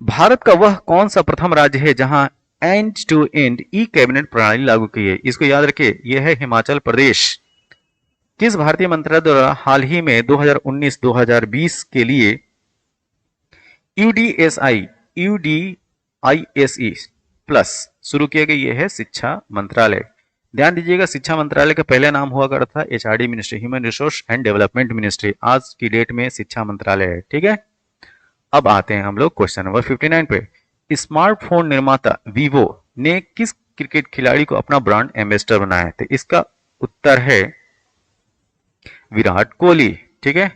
भारत का वह कौन सा प्रथम राज्य है जहां end to end e cabinet प्रणाली लागू की है? इसको याद रखिए, यह है हिमाचल प्रदेश। किस भारतीय मंत्रालय द्वारा हाल ही में 2019-2020 के लिए यूडीएसआई यूडीआईएसई प्लस शुरू किया गया? यह है शिक्षा मंत्रालय। ध्यान दीजिएगा, शिक्षा मंत्रालय का पहले नाम हुआ करता था HRD ministry, human resource and development ministry. आज की डेट में शिक्षा मंत्रालय है, ठीक है। अब आते हैं हम लोग क्वेश्चन नंबर 59 पे। स्मार्टफोन निर्माता वीवो ने किस क्रिकेट खिलाड़ी को अपना ब्रांड एम्बेसडर बनाया है? तो इसका उत्तर है विराट कोहली, ठीक है।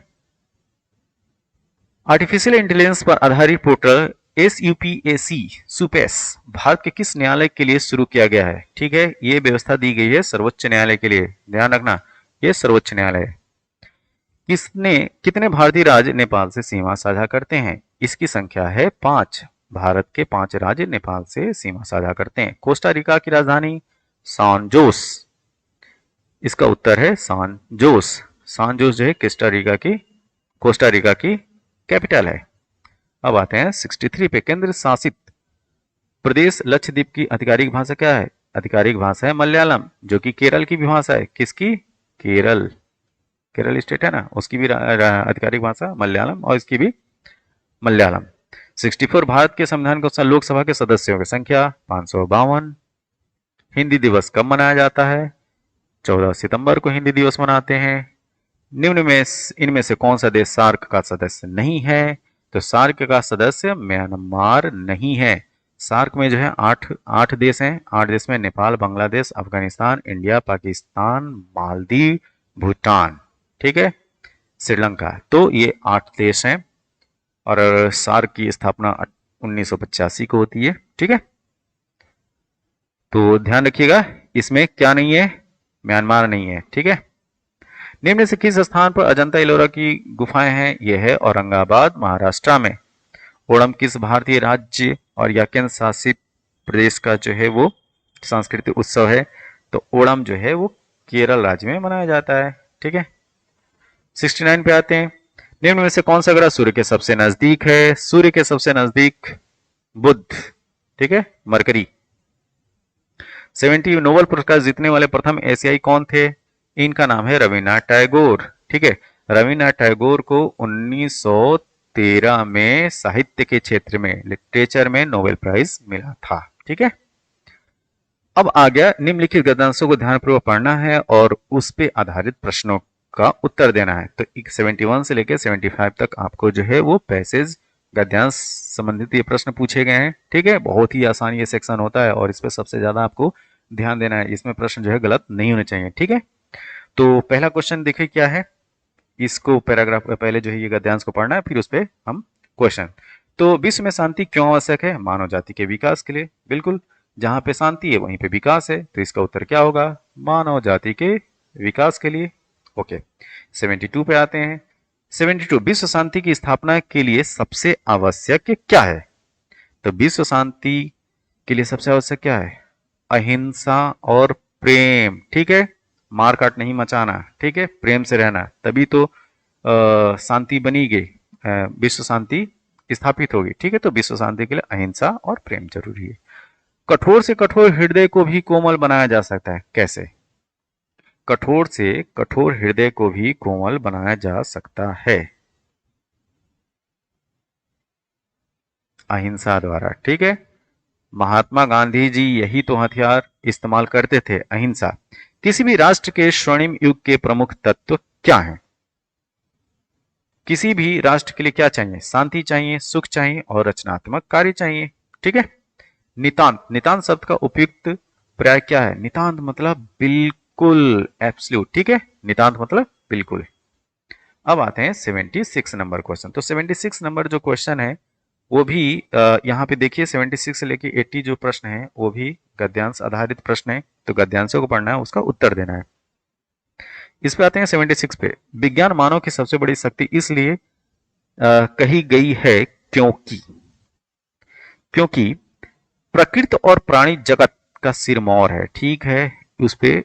आर्टिफिशियल इंटेलिजेंस पर आधारित पोर्टल एसयूपीएसी सुपेस भारत के किस न्यायालय के लिए शुरू किया गया है? ठीक है, ये व्यवस्था दी गई है सर्वोच्च न्यायालय के लिए, ध्यान रखना, ये सर्वोच्च न्यायालय है। कितने भारतीय राज्य नेपाल से सीमा साझा करते हैं? इसकी संख्या है 5। भारत के 5 राज्य नेपाल से सीमा साझा करते हैं। कोस्टा रिका की राजधानी सान जोस, इसका उत्तर है सान जोस। सान जोस जो है कोस्टा रिका की कैपिटल है। अब आते हैं 63 पे। केंद्र शासित प्रदेश लक्षद्वीप की आधिकारिक भाषा क्या है? आधिकारिक भाषा है मलयालम, जो कि केरल की भी भाषा है। किसकी? केरल स्टेट है ना, उसकी भी आधिकारिक भाषा मलयालम, और इसकी भी मलयालम। 64 भारत के संविधान के लोकसभा के सदस्यों की संख्या 552। हिंदी दिवस कब मनाया जाता है? 14 सितंबर को हिंदी दिवस मनाते हैं। निम्न में इनमें से कौन सा देश सार्क का सदस्य नहीं है? तो सार्क का सदस्य म्यांमार नहीं है। सार्क में जो है आठ देश हैं। 8 देश में नेपाल, बांग्लादेश, अफगानिस्तान, इंडिया, पाकिस्तान, मालदीव, भूटान, ठीक है, श्रीलंका। तो ये 8 देश हैं और सार्क की स्थापना 1985 को होती है, ठीक है। तो ध्यान रखिएगा, इसमें क्या नहीं है? म्यांमार नहीं है, ठीक है। निम्न से किस स्थान पर अजंता एलोरा की गुफाएं हैं? यह है औरंगाबाद, महाराष्ट्र में। ओणम किस भारतीय राज्य और या केंद्र शासित प्रदेश का जो है वो सांस्कृतिक उत्सव है? तो ओणम जो है वो केरल राज्य में मनाया जाता है, ठीक है। 69 पे आते हैं। निम्न में से कौन सा ग्रह सूर्य के सबसे नजदीक है? सूर्य के सबसे नजदीक बुध, ठीक है, मरकरी। 70 नोबेल पुरस्कार जीतने वाले प्रथम एशियाई कौन थे? इनका नाम है रविन्द्रनाथ टैगोर, ठीक है। रविन्द्रनाथ टैगोर को 1913 में साहित्य के क्षेत्र में, लिटरेचर में नोबेल प्राइज मिला था, ठीक है। अब आ गया निम्नलिखित गद्यांशों को ध्यानपूर्वक पढ़ना है और उस पे आधारित प्रश्नों का उत्तर देना है। तो 71 से लेकर 75 तक आपको जो है वो पैसेज गद्यांश संबंधित ये प्रश्न पूछे गए हैं। ठीक है, बहुत ही आसान ये सेक्शन होता है और इस पर सबसे ज्यादा आपको ध्यान देना है। इसमें प्रश्न जो है गलत नहीं होने चाहिए। ठीक है, तो पहला क्वेश्चन देखिए क्या है। इसको पैराग्राफ पहले जो है ये गद्यांश को पढ़ना है, फिर उस पर हम क्वेश्चन। तो विश्व में शांति क्यों आवश्यक है? मानव जाति के विकास के लिए। बिल्कुल, जहां पे शांति है वहीं पे विकास है, तो इसका उत्तर क्या होगा? मानव जाति के विकास के लिए। ओके, 72 पे आते हैं। 72, विश्व शांति की स्थापना के लिए सबसे आवश्यक क्या है? तो विश्व शांति के लिए सबसे आवश्यक क्या है? अहिंसा और प्रेम। ठीक है, मार काट नहीं मचाना। ठीक है, प्रेम से रहना, तभी तो शांति बनीगी, विश्व शांति स्थापित होगी। ठीक है, तो विश्व शांति के लिए अहिंसा और प्रेम जरूरी है। कठोर से कठोर हृदय को भी कोमल बनाया जा सकता है। कैसे? कठोर से कठोर हृदय को भी कोमल बनाया जा सकता है, अहिंसा द्वारा। ठीक है, महात्मा गांधी जी यही तो हथियार इस्तेमाल करते थे, अहिंसा। किसी भी राष्ट्र के स्वर्णिम युग के प्रमुख तत्व क्या हैं? किसी भी राष्ट्र के लिए क्या चाहिए? शांति चाहिए, सुख चाहिए और रचनात्मक कार्य चाहिए। ठीक है, नितांत, नितांत शब्द का उपयुक्त पर्याय क्या है? नितांत मतलब बिल्कुल, एब्सोल्यूट। ठीक है, नितांत मतलब बिल्कुल। अब आते हैं 76 नंबर क्वेश्चन। तो 76 नंबर जो क्वेश्चन है वो भी यहाँ पे देखिए 76 से लेके 80 जो प्रश्न है वो भी गद्यांश आधारित प्रश्न है, तो गद्यांशों को पढ़ना है, उसका उत्तर देना है। इस पे आते हैं 76 पे। विज्ञान मानव की सबसे बड़ी शक्ति इसलिए कही गई है क्योंकि क्योंकि प्रकृति और प्राणी जगत का सिरमौर है। ठीक है, उस पे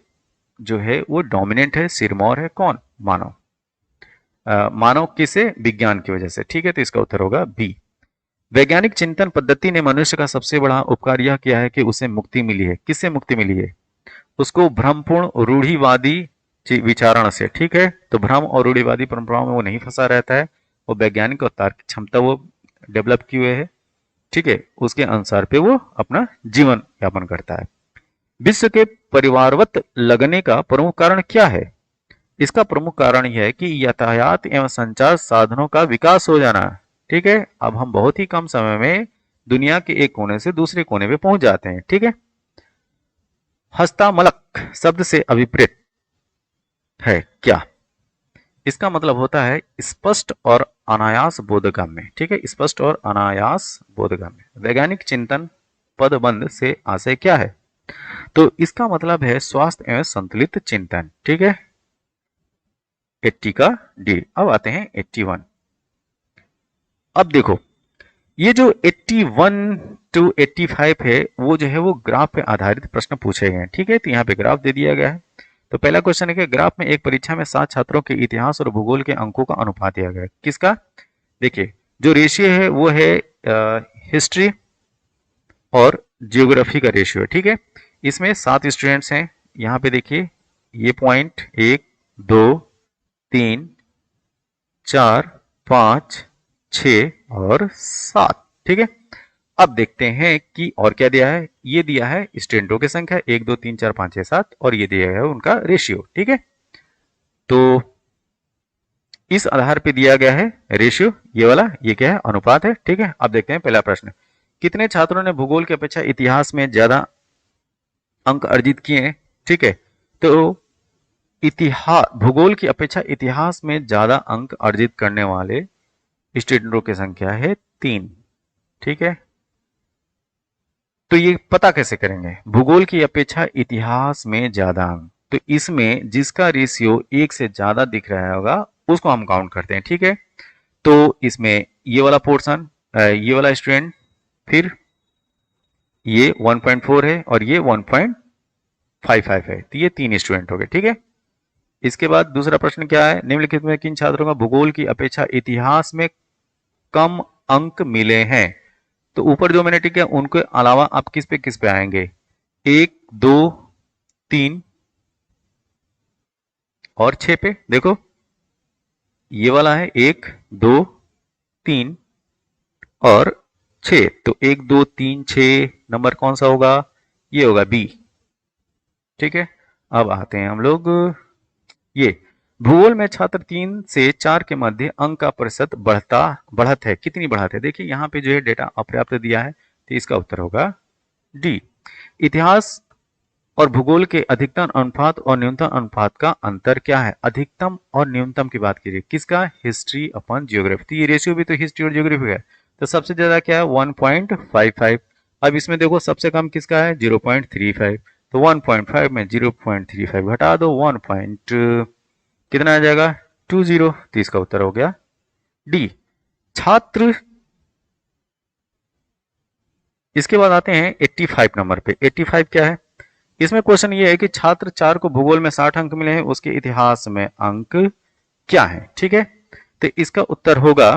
जो है वो डोमिनेंट है, सिरमौर है कौन? मानव। मानव किसे? विज्ञान की वजह से। ठीक है, तो इसका उत्तर होगा बी। वैज्ञानिक चिंतन पद्धति ने मनुष्य का सबसे बड़ा उपकार यह किया है कि उसे मुक्ति मिली है। किससे मुक्ति मिली है? उसको भ्रमपूर्ण रूढ़िवादी विचारण से। ठीक है, तो भ्रम और रूढ़िवादी परंपराओं में वो नहीं फंसा रहता है, वो वैज्ञानिक और तार्किक क्षमता वो डेवलप किए हुए है। ठीक है, उसके अनुसार पे वो अपना जीवन यापन करता है। विश्व के परिवारवत लगने का प्रमुख कारण क्या है? इसका प्रमुख कारण यह है कि यातायात एवं संचार साधनों का विकास हो जाना। ठीक है, अब हम बहुत ही कम समय में दुनिया के एक कोने से दूसरे कोने पे पहुंच जाते हैं। ठीक है, हस्तामलक शब्द से अभिप्रेत है क्या? इसका मतलब होता है स्पष्ट और अनायास बोधगम्य। ठीक है, स्पष्ट और अनायास बोधगम्य। वैज्ञानिक चिंतन पदबंध से आशय क्या है? तो इसका मतलब है स्वास्थ्य एवं संतुलित चिंतन। ठीक है, 80 का डी। अब आते हैं 81। अब देखो ये जो 81 टू 85 है वो जो है वो ग्राफ पे आधारित प्रश्न पूछे गए हैं। ठीक है, तो यहाँ पे ग्राफ दे दिया गया है। तो पहला क्वेश्चन है कि ग्राफ में एक परीक्षा में 7 छात्रों के इतिहास और भूगोल के अंकों का अनुपात दिया गया है। किसका? देखिए जो रेशियो है वो है हिस्ट्री और जियोग्राफी का रेशियो है। ठीक है, इसमें 7 स्टूडेंट्स हैं। यहाँ पे देखिए ये पॉइंट 1 2 3 4 5 6 और 7। ठीक है, अब देखते हैं कि और क्या दिया है। ये दिया है स्टूडेंटों की संख्या 1 2 3 4 5 6 7 और ये दिया है उनका रेशियो। ठीक है, तो इस आधार पे दिया गया है रेशियो, ये वाला, ये क्या है? अनुपात है। ठीक है, अब देखते हैं पहला प्रश्न। कितने छात्रों ने भूगोल की अपेक्षा इतिहास में ज्यादा अंक अर्जित किए हैं? ठीक है, तो इतिहास, भूगोल की अपेक्षा इतिहास में ज्यादा अंक अर्जित करने वाले स्टूडेंटों की संख्या है 3। ठीक है, तो ये पता कैसे करेंगे? भूगोल की अपेक्षा इतिहास में ज्यादा अंक, तो इसमें जिसका रेशियो 1 से ज्यादा दिख रहा होगा उसको हम काउंट करते हैं। ठीक है, तो इसमें ये वाला पोर्शन, ये वाला स्टूडेंट, फिर ये 1.4 है और ये 1.55 है, तो ये 3 स्टूडेंट हो गए। ठीक है, इसके बाद दूसरा प्रश्न क्या है? निम्नलिखित में किन छात्रों का भूगोल की अपेक्षा इतिहास में कम अंक मिले हैं? तो ऊपर जो मैंने टिक है उनके अलावा आप किस पे आएंगे? 1 2 3 और 6 पे। देखो ये वाला है 1 2 3 और 6, तो 1 2 3 6 नंबर कौन सा होगा? ये होगा बी। ठीक है, अब आते हैं हम लोग ये भूगोल में छात्र 3 से 4 के मध्य अंक का प्रतिशत बढ़त है, कितनी बढ़त है? देखिए यहाँ पे जो है डेटा अपर्याप्त दिया है, तो इसका उत्तर होगा डी। इतिहास और भूगोल के अधिकतम अनुपात और न्यूनतम अनुपात का अंतर क्या है? अधिकतम और न्यूनतम की बात कीजिए, किसका? History upon geography. तो ये रेशियो भी तो हिस्ट्री और जियोग्राफी का है, तो सबसे ज्यादा क्या है? 1.55। अब इसमें देखो सबसे कम किसका है? 0.35। तो 1.5 में 0.35 घटा दो, 1 कितना आ जाएगा? 20। तो इसका उत्तर हो गया डी। छात्र, इसके बाद आते हैं 85 नंबर पे। 85 क्या है? इसमें क्वेश्चन ये है कि छात्र 4 को भूगोल में 60 अंक मिले हैं, उसके इतिहास में अंक क्या है? ठीक है, तो इसका उत्तर होगा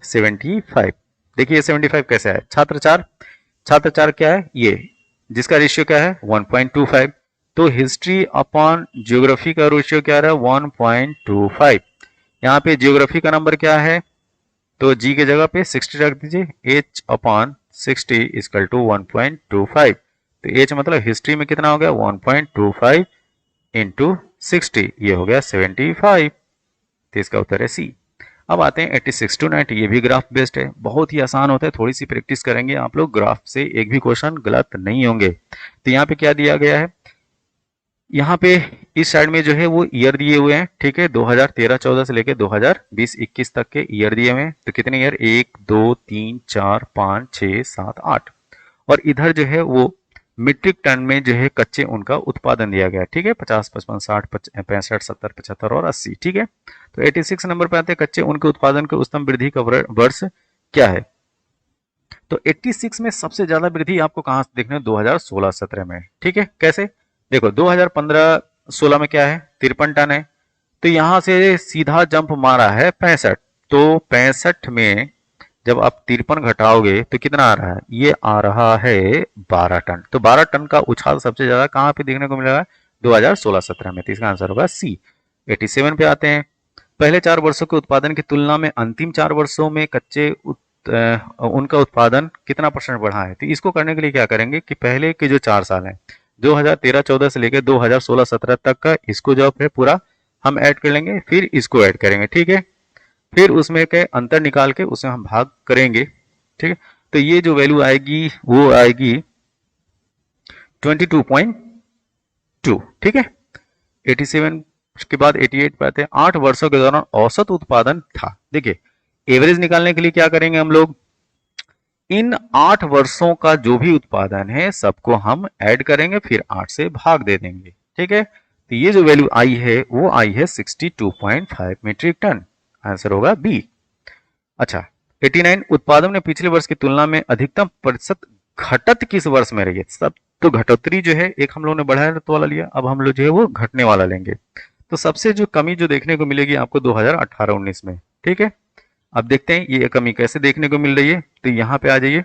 75। देखिए 75 कैसे है? छात्र चार क्या है? ये जिसका रेशियो क्या है? 1.25। तो हिस्ट्री अपॉन ज्योग्राफी का रेशियो क्या रहा? 1.25। यहाँ पे ज्योग्राफी का नंबर क्या है? तो जी के जगह पे 60 रख दीजिए, h अपॉन 60 इक्वल टू 1.25। तो h मतलब हिस्ट्री में कितना हो गया? 1.25 इंटू 60, ये हो गया 75। तो इसका उत्तर है सी। अब आते हैं 86 टू 90। ये भी ग्राफ बेस्ड है, बहुत ही आसान होता है, थोड़ी सी प्रैक्टिस करेंगे आप लोग, ग्राफ से एक भी क्वेश्चन गलत नहीं होंगे। तो यहाँ पे क्या दिया गया है? यहाँ पे इस साइड में जो है वो ईयर दिए हुए हैं, ठीक है, 2013-14 से लेके 2020-21 तक के ईयर दिए हुए हैं। तो कितने ईयर? 1 2 3 4 5 6 7 8। और इधर जो है वो मीट्रिक टन में जो है कच्चे उनका उत्पादन दिया गया है, ठीक है, 50 55 60 65 70 75 और 80। ठीक है, तो 86 नंबर पे आते हैं कच्चे उनके उत्पादन के उच्चतम वृद्धि का वर्ष क्या है? तो 86 में सबसे ज्यादा वृद्धि आपको कहां से देखने? 2016-17 में। ठीक है, कैसे? देखो 2015-16 में क्या है? 53 टन है। तो यहां से सीधा जंप मारा है 65। तो 65 में जब आप 53 घटाओगे तो कितना आ रहा है? ये आ रहा है 12 टन। तो 12 टन का उछाल सबसे ज्यादा कहां पे देखने को मिलेगा? 2016-17 में। तो इसका आंसर होगा सी। 87 पे आते हैं। पहले 4 वर्षों के उत्पादन की तुलना में अंतिम 4 वर्षों में उनका उत्पादन कितना परसेंट बढ़ा है? तो इसको करने के लिए क्या करेंगे कि पहले के जो 4 साल हैं, 2013-14 से लेकर 2016-17 तक का, इसको जो है पूरा हम ऐड कर लेंगे, फिर इसको ऐड करेंगे। ठीक है, फिर उसमें के अंतर निकाल के उसे हम भाग करेंगे। ठीक है, तो ये जो वैल्यू आएगी वो आएगी 22.2। ठीक है, 87 के बाद 88 पे आते हैं। 8 वर्षों के दौरान औसत उत्पादन था। देखिए एवरेज निकालने के लिए क्या करेंगे हम लोग? इन 8 वर्षों का जो भी उत्पादन है सबको हम ऐड करेंगे, फिर 8 से भाग दे देंगे। ठीक है, तो ये जो वैल्यू आई है वो आई है 62.5 मीट्रिक टन। आंसर होगा बी। अच्छा, 89 उत्पादन में पिछले वर्ष की तुलना में अधिकतम प्रतिशत घटत किस वर्ष में रही है? सब तो घटोतरी जो है, एक हम लोगों ने बढ़ाया तो वाला लिया, अब हम लोग जो है वो घटने वाला लेंगे। तो सबसे जो कमी जो देखने को मिलेगी आपको 2018-19 में। ठीक है, अब देखते हैं ये कमी कैसे देखने को मिल रही है। तो यहाँ पे आ जाइए,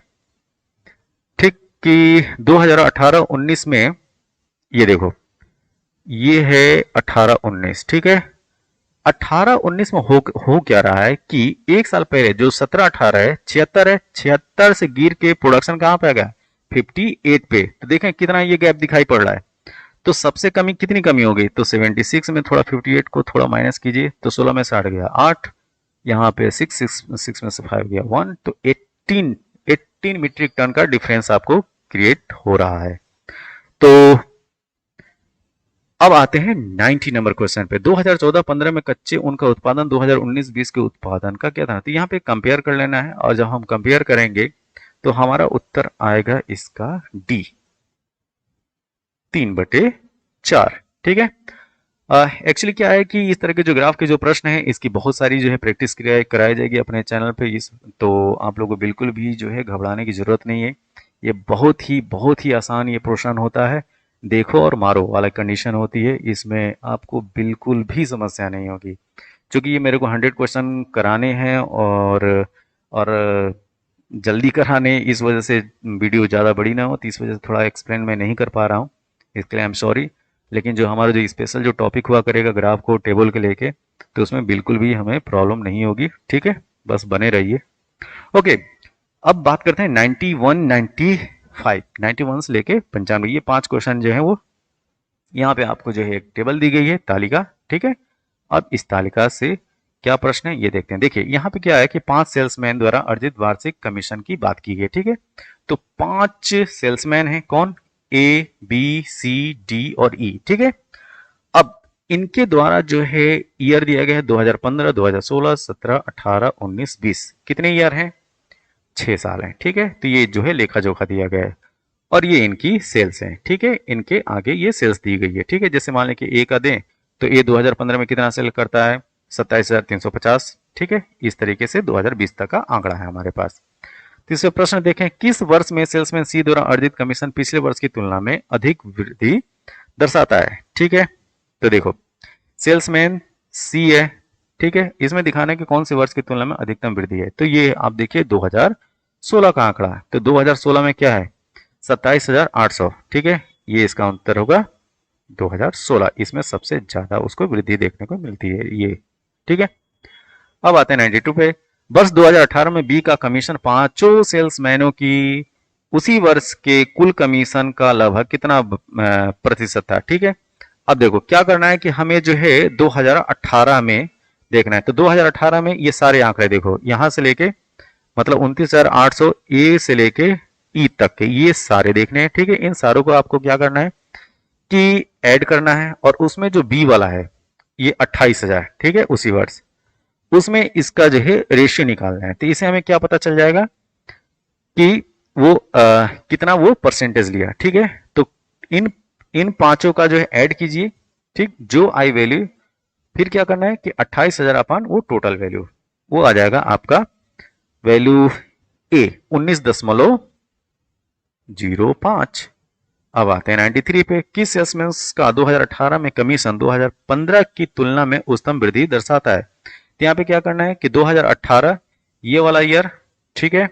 ठीक कि 2018-19 में ये देखो, ये है 18-19। ठीक है, 18-19 में हो क्या रहा है कि एक साल पहले जो 17-18 है, 76 है, 76 से गिर के प्रोडक्शन कहां पे आ गया? 58 पे। तो देखें कितना ये गैप दिखाई पड़ रहा है। तो सबसे कमी कितनी कमी हो गई? तो 76 में थोड़ा 58 को थोड़ा माइनस कीजिए, तो 16 में से 8 गया 8, यहाँ पे 6 में से 5 गया 1, तो 18 मीट्रिक टन का डिफरेंस आपको क्रिएट हो रहा है। तो अब आते हैं 90 नंबर क्वेश्चन पे। 2014-15 में कच्चे ऊन का उत्पादन 2019-20 के उत्पादन का क्या था? तो यहाँ पे कंपेयर कर लेना है, और जब हम कंपेयर करेंगे तो हमारा उत्तर आएगा इसका डी, 3/4। ठीक है, एक्चुअली क्या है कि इस तरह के जो ग्राफ के जो प्रश्न है इसकी बहुत सारी जो है प्रैक्टिस कराई जाएगी अपने चैनल पे। इस तो आप लोगों को बिल्कुल भी जो है घबराने की जरूरत नहीं है। ये बहुत ही आसान ये प्रश्न होता है, देखो और मारो वाला कंडीशन होती है, इसमें आपको बिल्कुल भी समस्या नहीं होगी। क्योंकि ये मेरे को 100 क्वेश्चन कराने हैं और जल्दी कराने, इस वजह से वीडियो ज़्यादा बड़ी ना हो, तो इस वजह से थोड़ा एक्सप्लेन मैं नहीं कर पा रहा हूँ, इसके लिए आई एम सॉरी। लेकिन जो हमारा जो स्पेशल जो टॉपिक हुआ करेगा ग्राफ को टेबल के लेके, तो उसमें बिल्कुल भी हमें प्रॉब्लम नहीं होगी। ठीक है, बस बने रहिए। ओके, अब बात करते हैं 91, 95, 91 से लेके 95, ये 5 क्वेश्चन जो है वो यहाँ पे आपको जो है एक टेबल दी गई है, तालिका। ठीक है, अब इस तालिका से क्या प्रश्न है ये देखते हैं। देखिए यहाँ पे क्या है कि 5 सेल्समैन द्वारा अर्जित वार्षिक कमीशन की बात की गई, ठीक है। तो 5 सेल्समैन हैं, कौन? ए, बी, सी, डी और ई, ठीक है। अब इनके द्वारा जो है ईयर दिया गया है 2015, 2016, 17, 18, 19, 20। कितने ईयर हैं? 6 साल हैं, ठीक है। तो ये जो है लेखा जोखा दिया गया है और ये इनकी सेल्स हैं, ठीक है। इनके आगे ये सेल्स दी गई है, ठीक है। जैसे मान लें कि ए का दें तो ए 2015 में कितना सेल करता है? 27,350, ठीक है। इस तरीके से 2020 तक का आंकड़ा है हमारे पास। तीसरा प्रश्न देखें, किस वर्ष में सेल्समैन सी द्वारा अर्जित कमीशन पिछले वर्ष की तुलना में अधिक वृद्धि दर्शाता है, ठीक है। तो देखो सेल्समैन सी है, ठीक है। इसमें दिखाना है कि कौन से वर्ष की तुलना में अधिकतम वृद्धि है। तो ये आप देखिए 2016 का आंकड़ा है। तो 2016 में क्या है? 27,800, ठीक है। ये इसका उत्तर होगा 2016। इसमें सबसे ज्यादा उसको वृद्धि देखने को मिलती है ये, ठीक है। अब आते हैं 92 पे। वर्ष 2018 में बी का कमीशन पांचों सेल्समैनों की उसी वर्ष के कुल कमीशन का लगभग कितना प्रतिशत था, ठीक है। अब देखो क्या करना है कि हमें जो है 2018 में देखना है। तो 2018 में ये सारे आंकड़े देखो, यहां से लेके मतलब 29,800 ए से लेके ई तक के ये सारे देखने हैं, ठीक है। इन सारों को आपको क्या करना है कि ऐड करना है और उसमें जो बी वाला है ये 28,000, ठीक है, उसी वर्ष उसमें इसका जो है रेशियो निकालना है। तो इसे हमें क्या पता चल जाएगा कि वो कितना वो परसेंटेज लिया, ठीक है। तो इन इन पांचों का जो है ऐड कीजिए, ठीक, जो आई वैल्यू, फिर क्या करना है कि 28,000 अपान वो टोटल वैल्यू, वो आ जाएगा आपका वैल्यू ए 19.05। अब आते हैं 93 पे। किस सेल्समैन का 2018 में कमीशन 2015 की तुलना में उच्चतम वृद्धि दर्शाता है? तो यहाँ पे क्या करना है कि 2018 ये वाला ईयर, ठीक है,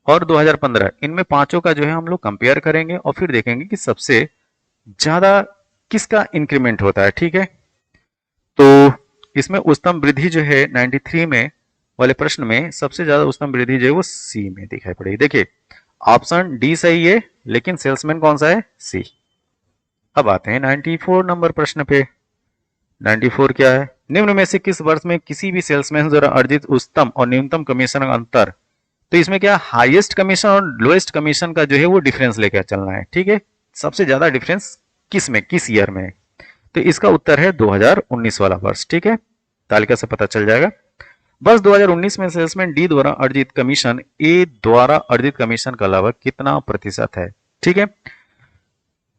और 2015 इनमें पांचों का जो है हम लोग कंपेयर करेंगे और फिर देखेंगे कि सबसे ज्यादा किसका इंक्रीमेंट होता है, ठीक है। तो इसमें उच्चतम वृद्धि जो है 93 में वाले प्रश्न में सबसे ज्यादा उच्चतम वृद्धि जो है वो सी में दिखाई पड़ेगी। देखिए ऑप्शन डी सही है लेकिन सेल्समैन कौन सा है? सी। अब आते हैं 94 नंबर प्रश्न पे। 94 क्या है? निम्न में से किस वर्ष में किसी भी सेल्समैन द्वारा अर्जित उच्चतम और न्यूनतम कमीशन का अंतर? तो इसमें क्या हाईएस्ट कमीशन और लोएस्ट कमीशन का जो है वो डिफरेंस लेकर चलना है, ठीक है। सबसे ज्यादा डिफरेंस किस में, किस ईयर में? तो इसका उत्तर है 2019 वाला वर्ष, ठीक है। तालिका से पता चल जाएगा। वर्ष 2019 में सेल्समैन डी द्वारा अर्जित कमीशन ए द्वारा अर्जित कमीशन का लगभग कितना प्रतिशत है, ठीक है।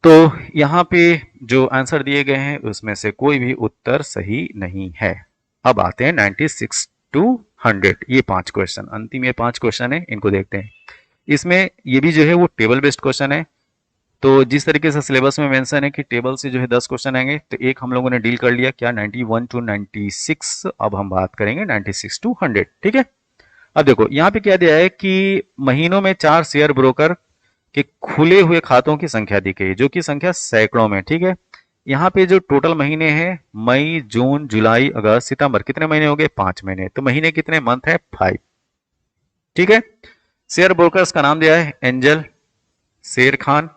तो यहाँ पे जो आंसर दिए गए हैं उसमें से कोई भी उत्तर सही नहीं है। अब आते हैं 96 टू 100, ये 5 क्वेश्चन, अंतिम ये 5 क्वेश्चन है, इनको देखते हैं। इसमें ये भी जो है वो टेबल बेस्ड क्वेश्चन है। तो जिस तरीके से सिलेबस में मेंशन है कि टेबल से जो है 10 क्वेश्चन आएंगे, तो एक हम लोगों ने डील कर लिया क्या 91 टू 96। अब हम बात करेंगे 96 टू 100, ठीक है। अब देखो यहाँ पे क्या दिया है कि महीनों में 4 शेयर ब्रोकर के खुले हुए खातों की संख्या दी गई, जो कि संख्या सैकड़ों में, ठीक है। यहाँ पे जो टोटल महीने हैं मई, जून, जुलाई, अगस्त, सितंबर, कितने महीने हो गए? 5 महीने। तो महीने कितने? मंथ है 5, ठीक है। शेयर ब्रोकर्स का नाम दिया है एंजल, शेर खान,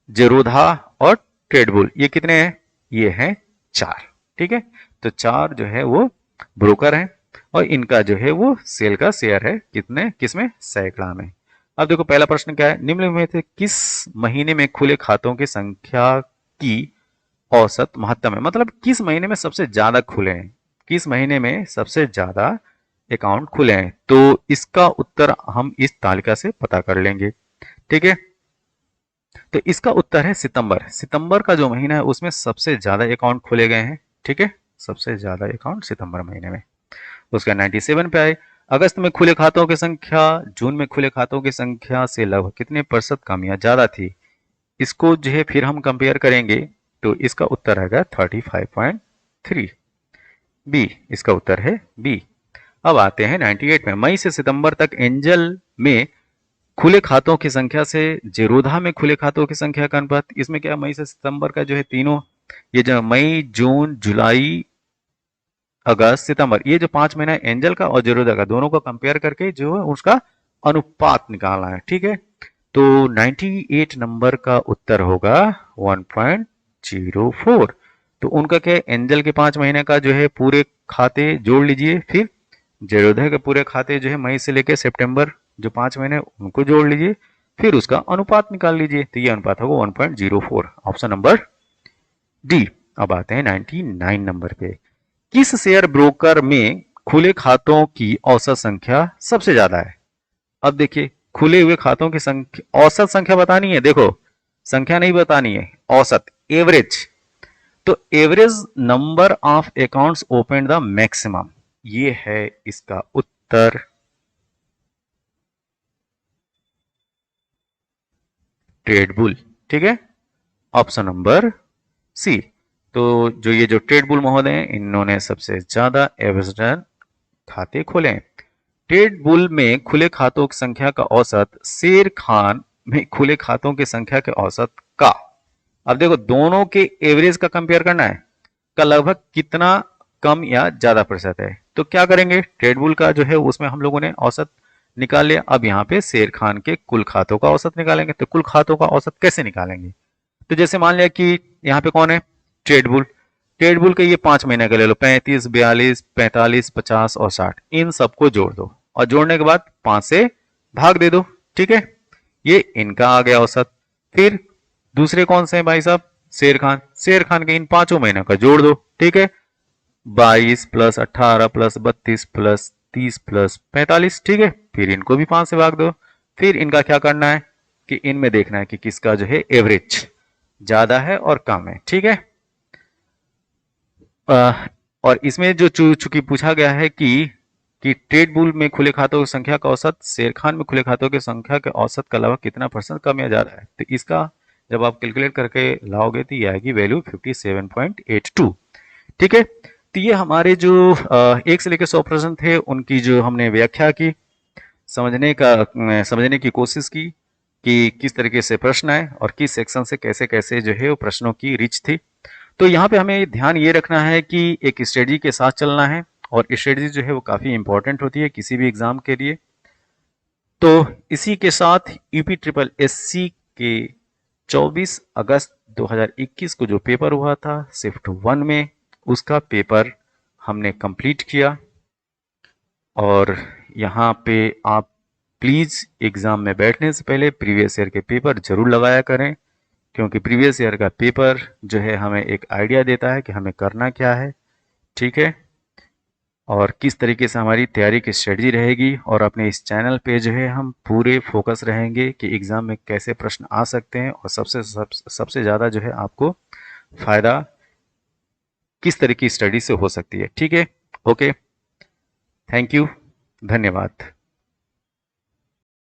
जेरोधा और ट्रेडबुल। ये कितने हैं? ये हैं 4, ठीक है। तो 4 जो है वो ब्रोकर हैं और इनका जो है वो सेल का शेयर है कितने, किसमें? सैकड़ा में। अब देखो पहला प्रश्न क्या है, निम्न में से किस महीने में खुले खातों की संख्या की औसत महत्तम है? मतलब किस महीने में सबसे ज्यादा खुले हैं, किस महीने में सबसे ज्यादा अकाउंट खुले हैं? तो इसका उत्तर हम इस तालिका से पता कर लेंगे, ठीक है। तो इसका उत्तर है सितंबर। सितंबर का जो महीना है उसमें सबसे ज्यादा अकाउंट खोले गए हैं, ठीक है। सबसे ज्यादा अकाउंट सितंबर महीने में। उसका 97 पे आए। अगस्त में खुले खातों की संख्या जून में खुले खातों की संख्या से लगभग कितने प्रतिशत कम या ज्यादा थी? इसको जो है फिर हम कंपेयर करेंगे तो इसका उत्तर आएगा 35.3। बी, इसका उत्तर है बी। अब आते हैं 98 में। मई से सितंबर तक एंजल में खुले खातों की संख्या से जेरोधा में खुले खातों की संख्या का अनुपात। इसमें क्या मई से सितंबर का जो है तीनों, ये जो मई, जून, जुलाई, अगस्त, सितंबर, ये जो 5 महीना एंजल का और जेरोधा का दोनों को कंपेयर करके जो है उसका अनुपात निकालना है, ठीक है। तो 98 नंबर का उत्तर होगा 1.04। तो उनका क्या है, एंजल के 5 महीने का जो है पूरे खाते जोड़ लीजिए, फिर जयोदय के पूरे खाते जो है मई से लेकर सितंबर जो 5 महीने उनको जोड़ लीजिए, फिर उसका अनुपात निकाल लीजिए। तो ये अनुपात होगा 1.04, ऑप्शन नंबर डी। अब आते हैं 99 नंबर पे। किस शेयर ब्रोकर में खुले खातों की औसत संख्या सबसे ज्यादा है? अब देखिए, खुले हुए खातों की संख्या, औसत संख्या बतानी है, देखो संख्या नहीं बतानी है, औसत, एवरेज। तो average number of accounts open the maximum, ये है इसका उत्तर। ट्रेड बुल, ठीक है, ऑप्शन नंबर सी। तो जो ये जो ट्रेड बुल महोदय हैं, इन्होंने सबसे ज्यादा एवरेज खाते खोले हैं। ट्रेड बुल में खुले खातों की संख्या का औसत शेर खान में खुले खातों की संख्या के औसत का, अब देखो दोनों के एवरेज का कंपेयर करना है, का लगभग कितना कम या ज्यादा प्रतिशत है। तो क्या करेंगे, ट्रेड बुल का जो है उसमें हम लोगों ने औसत निकाल लिया, अब यहाँ पे शेर खान के कुल खातों का औसत निकालेंगे। तो कुल खातों का औसत कैसे निकालेंगे, तो जैसे मान लिया कि यहाँ पे कौन है, ट्रेड बुल। ट्रेड बुल के ये 5 महीने का ले लो, 35, 42, 45, 50 और 60, इन सबको जोड़ दो और जोड़ने के बाद 5 से भाग दे दो, ठीक है, ये इनका आ गया औसत। फिर दूसरे कौन से हैं भाई साहब, शेर खान। शेर खान के इन 5 महीनों का जोड़ दो, ठीक है, 22 प्लस 18 प्लस 32 प्लस 30 प्लस 45, ठीक है, फिर इनको भी 5 से भाग दो। फिर इनका क्या करना है कि इनमें देखना है कि किसका जो है एवरेज ज्यादा है और कम है, ठीक है। और इसमें जो चूंकि पूछा गया है कि ट्रेड बुल में खुले खातों की संख्या का औसत शेर खान में खुले खातों की संख्या के औसत के अलावा कितना परसेंट कम या ज्यादा है, तो इसका जब आप कैलकुलेट करके लाओगे तो ये आएगी वैल्यू 57.82, ठीक है। तो ये हमारे जो 1 से लेकर 100 प्रश्न थे उनकी जो हमने व्याख्या की, समझने की कोशिश की कि किस तरीके से प्रश्न आए और किस सेक्शन से कैसे कैसे जो है वो प्रश्नों की रिच थी। तो यहाँ पे हमें ध्यान ये रखना है कि एक स्ट्रेटजी के साथ चलना है, और स्ट्रेटजी जो है वो काफ़ी इंपॉर्टेंट होती है किसी भी एग्जाम के लिए। तो इसी के साथ यूपी ट्रिपल एससी के 24 अगस्त 2021 को जो पेपर हुआ था शिफ्ट 1 में, उसका पेपर हमने कंप्लीट किया। और यहाँ पे आप प्लीज़ एग्ज़ाम में बैठने से पहले प्रीवियस ईयर के पेपर जरूर लगाया करें, क्योंकि प्रीवियस ईयर का पेपर जो है हमें एक आइडिया देता है कि हमें करना क्या है, ठीक है, और किस तरीके से हमारी तैयारी की स्ट्रेटजी रहेगी। और अपने इस चैनल पे जो है हम पूरे फोकस रहेंगे कि एग्ज़ाम में कैसे प्रश्न आ सकते हैं और सबसे ज़्यादा जो है आपको फ़ायदा किस तरह की स्टडी से हो सकती है, ठीक है। ओके, थैंक यू, धन्यवाद।